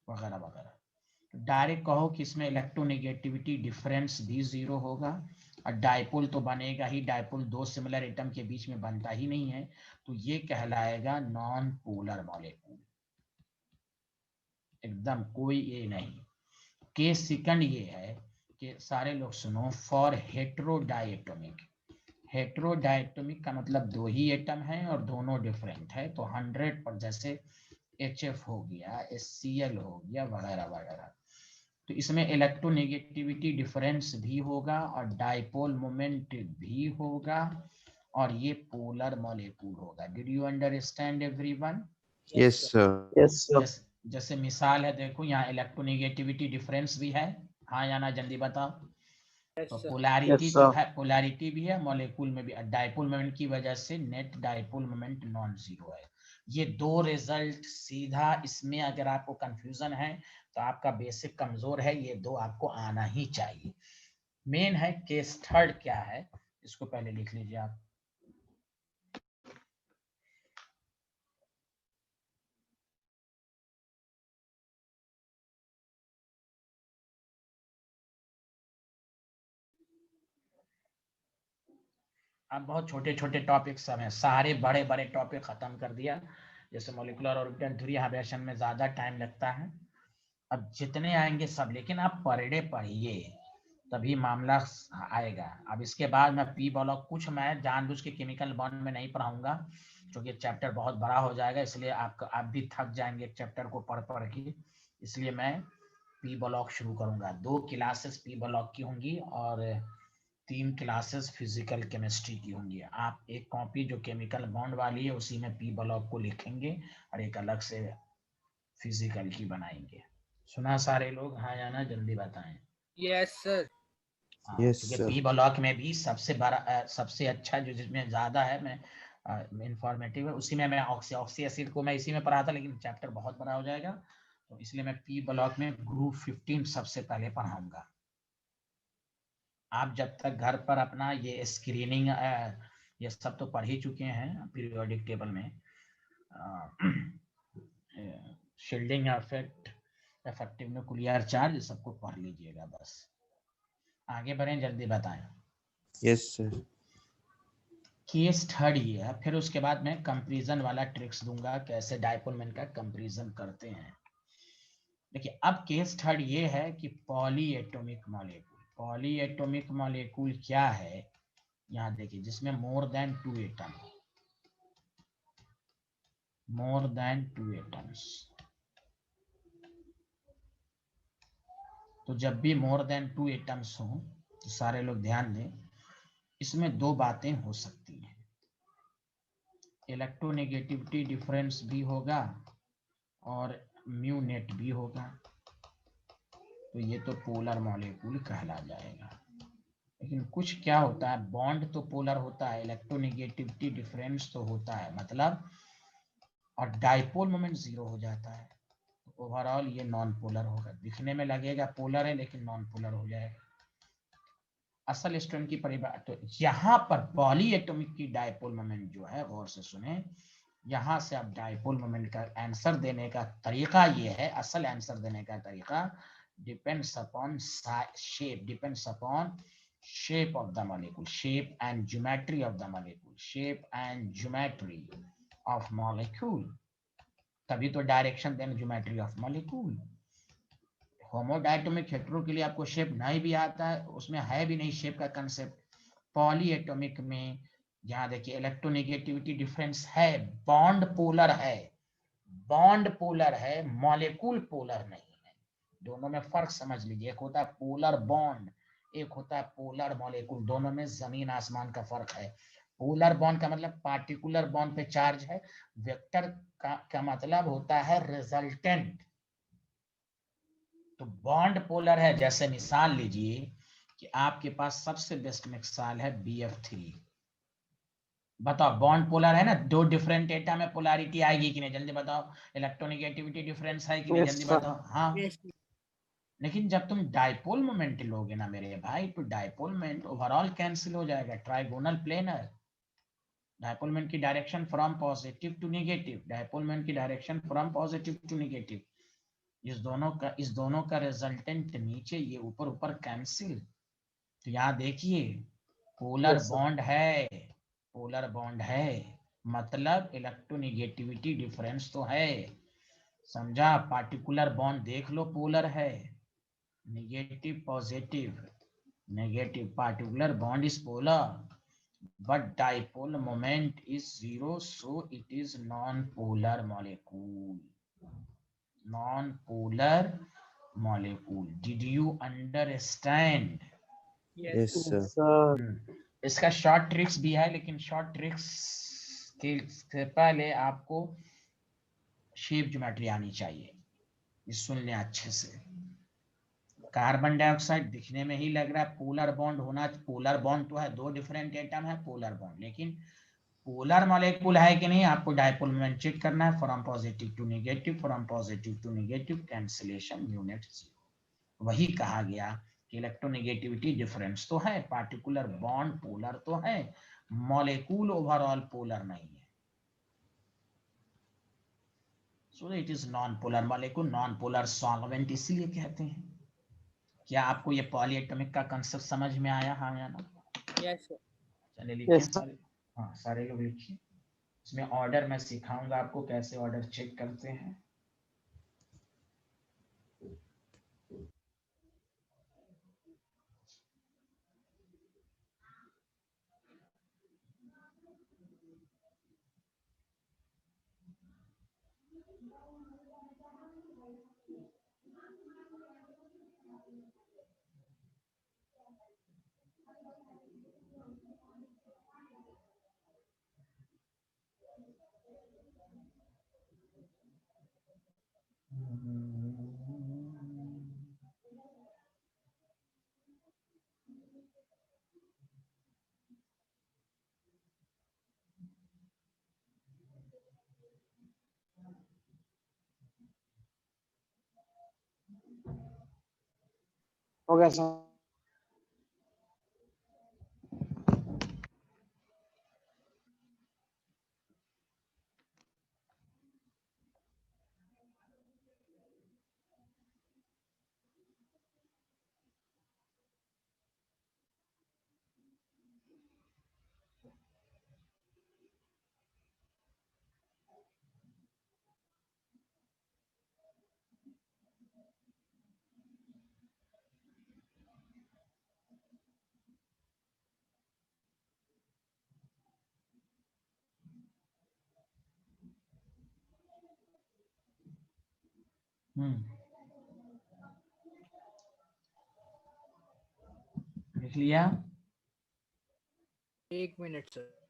वगैरह वगैरह। डायरेक्ट कहो कि इसमें इलेक्ट्रोनेगेटिविटी डिफरेंस भी जीरो होगा, और डाइपोल तो बनेगा ही, डाइपोल दो सिमिलर एटम के बीच में बनता ही नहीं है, तो ये कहलाएगा नॉन पोलर मॉलिक्यूल, एकदम कोई ये नहीं। केस सेकंड ये है कि सारे लोग सुनो, फॉर हेट्रोडायटोमिक। हेट्रोडायटोमिक का मतलब दो ही एटम है और दोनों डिफरेंट है, तो 100 पर जैसे HF हो गया, HCl हो गया वगैरह वगैरह, तो इसमें इलेक्ट्रोनेगेटिविटी डिफरेंस भी होगा और डाइपोल मोमेंट भी होगा, और ये पोलर मॉलिक्यूल होगा। Did you understand everyone? Yes sir. Yes sir. जैसे मिसाल है, देखो यहाँ इलेक्ट्रोनेगेटिविटी डिफरेंस भी है, हाँ या ना, जल्दी बताओ। तो पोलैरिटी Yes, तो sir. है, पोलैरिटी भी है, मॉलिक्यूल में भी। डाइपोल मोमेंट की वजह से net dipole moment non zero है। ये दो रिजल्ट सीधा, इसमें अगर आपको कंफ्यूजन है तो आपका बेसिक कमजोर है, ये दो आपको आना ही चाहिए। मेन है केस थर्ड क्या है, इसको पहले लिख लीजिए आप। अब बहुत छोटे छोटे टॉपिक सब हैं, सारे बड़े बड़े टॉपिक खत्म कर दिया। जैसे मोलिकुलर ऑर्बिटल थ्योरी हाइब्रिडेशन में ज्यादा टाइम लगता है। अब जितने आएंगे सब, लेकिन आप पर डे पढ़िए तभी मामला आएगा। अब इसके बाद मैं पी ब्लॉक कुछ मैं जानबूझ के केमिकल बॉन्ड में नहीं पढ़ाऊंगा, क्योंकि चैप्टर बहुत बड़ा हो जाएगा, इसलिए आप भी थक जाएंगे चैप्टर को पढ़ पढ़ के। इसलिए मैं पी ब्लॉक शुरू करूंगा। 2 क्लासेस पी ब्लॉक की होंगी और 3 क्लासेस फिजिकल केमिस्ट्री की होंगी। आप एक कॉपी जो केमिकल बॉन्ड वाली है उसी में पी ब्लॉक को लिखेंगे और एक अलग से फिजिकल की बनाएंगे। सुना सारे लोग? हाँ या ना, जल्दी बताएं। Yes sir. Yes, क्योंकि sir. पी ब्लॉक में भी सबसे बड़ा सबसे अच्छा जो जिसमें ज्यादा है मैं इंफॉर्मेटिव है, उसी में मैं ऑक्सी एसिड को मैं इसी में पढ़ा था, लेकिन चैप्टर बहुत बड़ा हो जाएगा, तो इसलिए मैं पी ब्लॉक में ग्रुप 15 सबसे पहले पढ़ाऊंगा। आप जब तक घर पर अपना ये स्क्रीनिंग ये सब तो पढ़ ही चुके हैं पीरियोडिक टेबल में, shielding effect, effective nuclear charge, सबको पढ़ लीजिएगा। बस आगे बढ़ें, जल्दी बताएं। Yes, sir. केस थर्ड ये है, फिर उसके बाद मैं कंपैरिजन वाला ट्रिक्स दूंगा, कैसे डायपोल मोमेंट का कंपैरिजन करते हैं। देखिए अब केस थर्ड ये है कि पॉलीएटॉमिक मॉलिक्यूल। पॉलीएटॉमिक मॉलिक्यूल क्या है, यहाँ देखिए, जिसमें more than 2 atom, more than 2 atoms. तो जब भी मोर देन 2 एटम्स हो तो सारे लोग ध्यान दें, इसमें 2 बातें हो सकती हैं। इलेक्ट्रोनेगेटिविटी डिफरेंस भी होगा और म्यू नेट भी होगा, तो ये तो पोलर मॉलिक्यूल कहला जाएगा। लेकिन कुछ क्या होता है, बॉन्ड तो पोलर होता है, इलेक्ट्रोनेगेटिविटी डिफरेंस तो होता है, मतलब, और डाइपोल मोमेंट 0 हो जाता है। तो ओवरऑल ये नॉन पोलर होगा, दिखने में लगेगा पोलर है लेकिन नॉन पोलर हो जाएगा। असल स्ट्रेन की परिभाषा, तो यहाँ पर पॉलीएटॉमिक की डाइपोल मोमेंट जो है, गौर से सुने, यहाँ से अब डाइपोल मोमेंट का आंसर देने का तरीका ये है, असल आंसर देने का तरीका depends upon shape, depends upon shape of the molecule, shape and geometry of the molecule, shape and geometry of molecule, तभी तो direction then geometry of molecule. Homodiatomic hetero के लिए आपको शेप नहीं भी आता है, उसमें है भी नहीं शेप का कंसेप्ट। पॉलीएटॉमिक में यहाँ देखिए इलेक्ट्रोनेगेटिविटी डिफरेंस है, बॉन्ड पोलर है, बॉन्ड पोलर है, मॉलिक्यूल पोलर नहीं है। दोनों में फर्क समझ लीजिए, एक होता है पोलर बॉन्ड, एक होता है पोलर मॉलिक्यूल, दोनों में जमीन आसमान का फर्क है। पोलर बॉन्ड का मतलब पार्टिकुलर बॉन्ड पे चार्ज है, वेक्टर का मतलब होता है रिजल्टेंट। तो बॉन्ड पोलर है, जैसे मिसाल लीजिए कि आपके पास सबसे बेस्ट मिसाल है BF3। बताओ बॉन्ड पोलर है ना, 2 डिफरेंट एटम में पोलैरिटी आएगी कि नहीं, जल्दी बताओ। इलेक्ट्रोनेगेटिविटी डिफरेंस है कि नहीं, Yes, जल्दी sir. बताओ। हाँ, यस लेकिन जब तुम डाइपोल मोमेंट लोगे ना मेरे भाई, तो डाइपोल मोमेंट ओवरऑल कैंसिल हो जाएगा, ट्राइगोनल प्लेनर। डाइपोल मोमेंट की direction from positive to negative, dipole moment की direction from positive to negative, इस दोनों का रिजल्टेंट नीचे, ये ऊपर ऊपर कैंसिल। तो यहाँ देखिए पोलर Yes, sir. बॉन्ड है, पोलर बॉन्ड है, मतलब इलेक्ट्रोनेगेटिविटी डिफरेंस तो है, समझा। पार्टिकुलर बॉन्ड देख लो पोलर है, negative positive, negative particular bond is polar but dipole moment is 0, so it is non-polar molecule, non-polar molecule. Did you understand? Yes, sir. Yes, sir. इसका short tricks भी है, लेकिन short tricks के पहले आपको shape geometry आनी चाहिए। ये सुन लें अच्छे से। कार्बन डाइऑक्साइड दिखने में ही लग रहा है पोलर बॉन्ड होना, पोलर बॉन्ड तो है, 2 डिफरेंट एटम है पोलर बॉन्ड, लेकिन पोलर मॉलिक्यूल है कि नहीं, आपको डाइपोल मोमेंट चेक करना है। From positive to negative, from positive to negative, cancellation, unit 0। वही कहा गया कि इलेक्ट्रोनेगेटिविटी डिफरेंस तो है, पार्टिकुलर बॉन्ड पोलर तो है, मॉलिक्यूल ओवरऑल पोलर नहीं है। So it is non polar molecule, non polar solvent इसलिए कहते हैं। क्या आपको ये पॉलीएटॉमिक का कंसेप्ट समझ में आया? हाँ या ना? Yes sir. चलिए लिखें Yes, sir. सारे। हाँ सारे लोग लिखिए। इसमें ऑर्डर मैं सिखाऊंगा आपको कैसे ऑर्डर चेक करते हैं। हो गया सर। लिख लिया। 1 मिनट सर।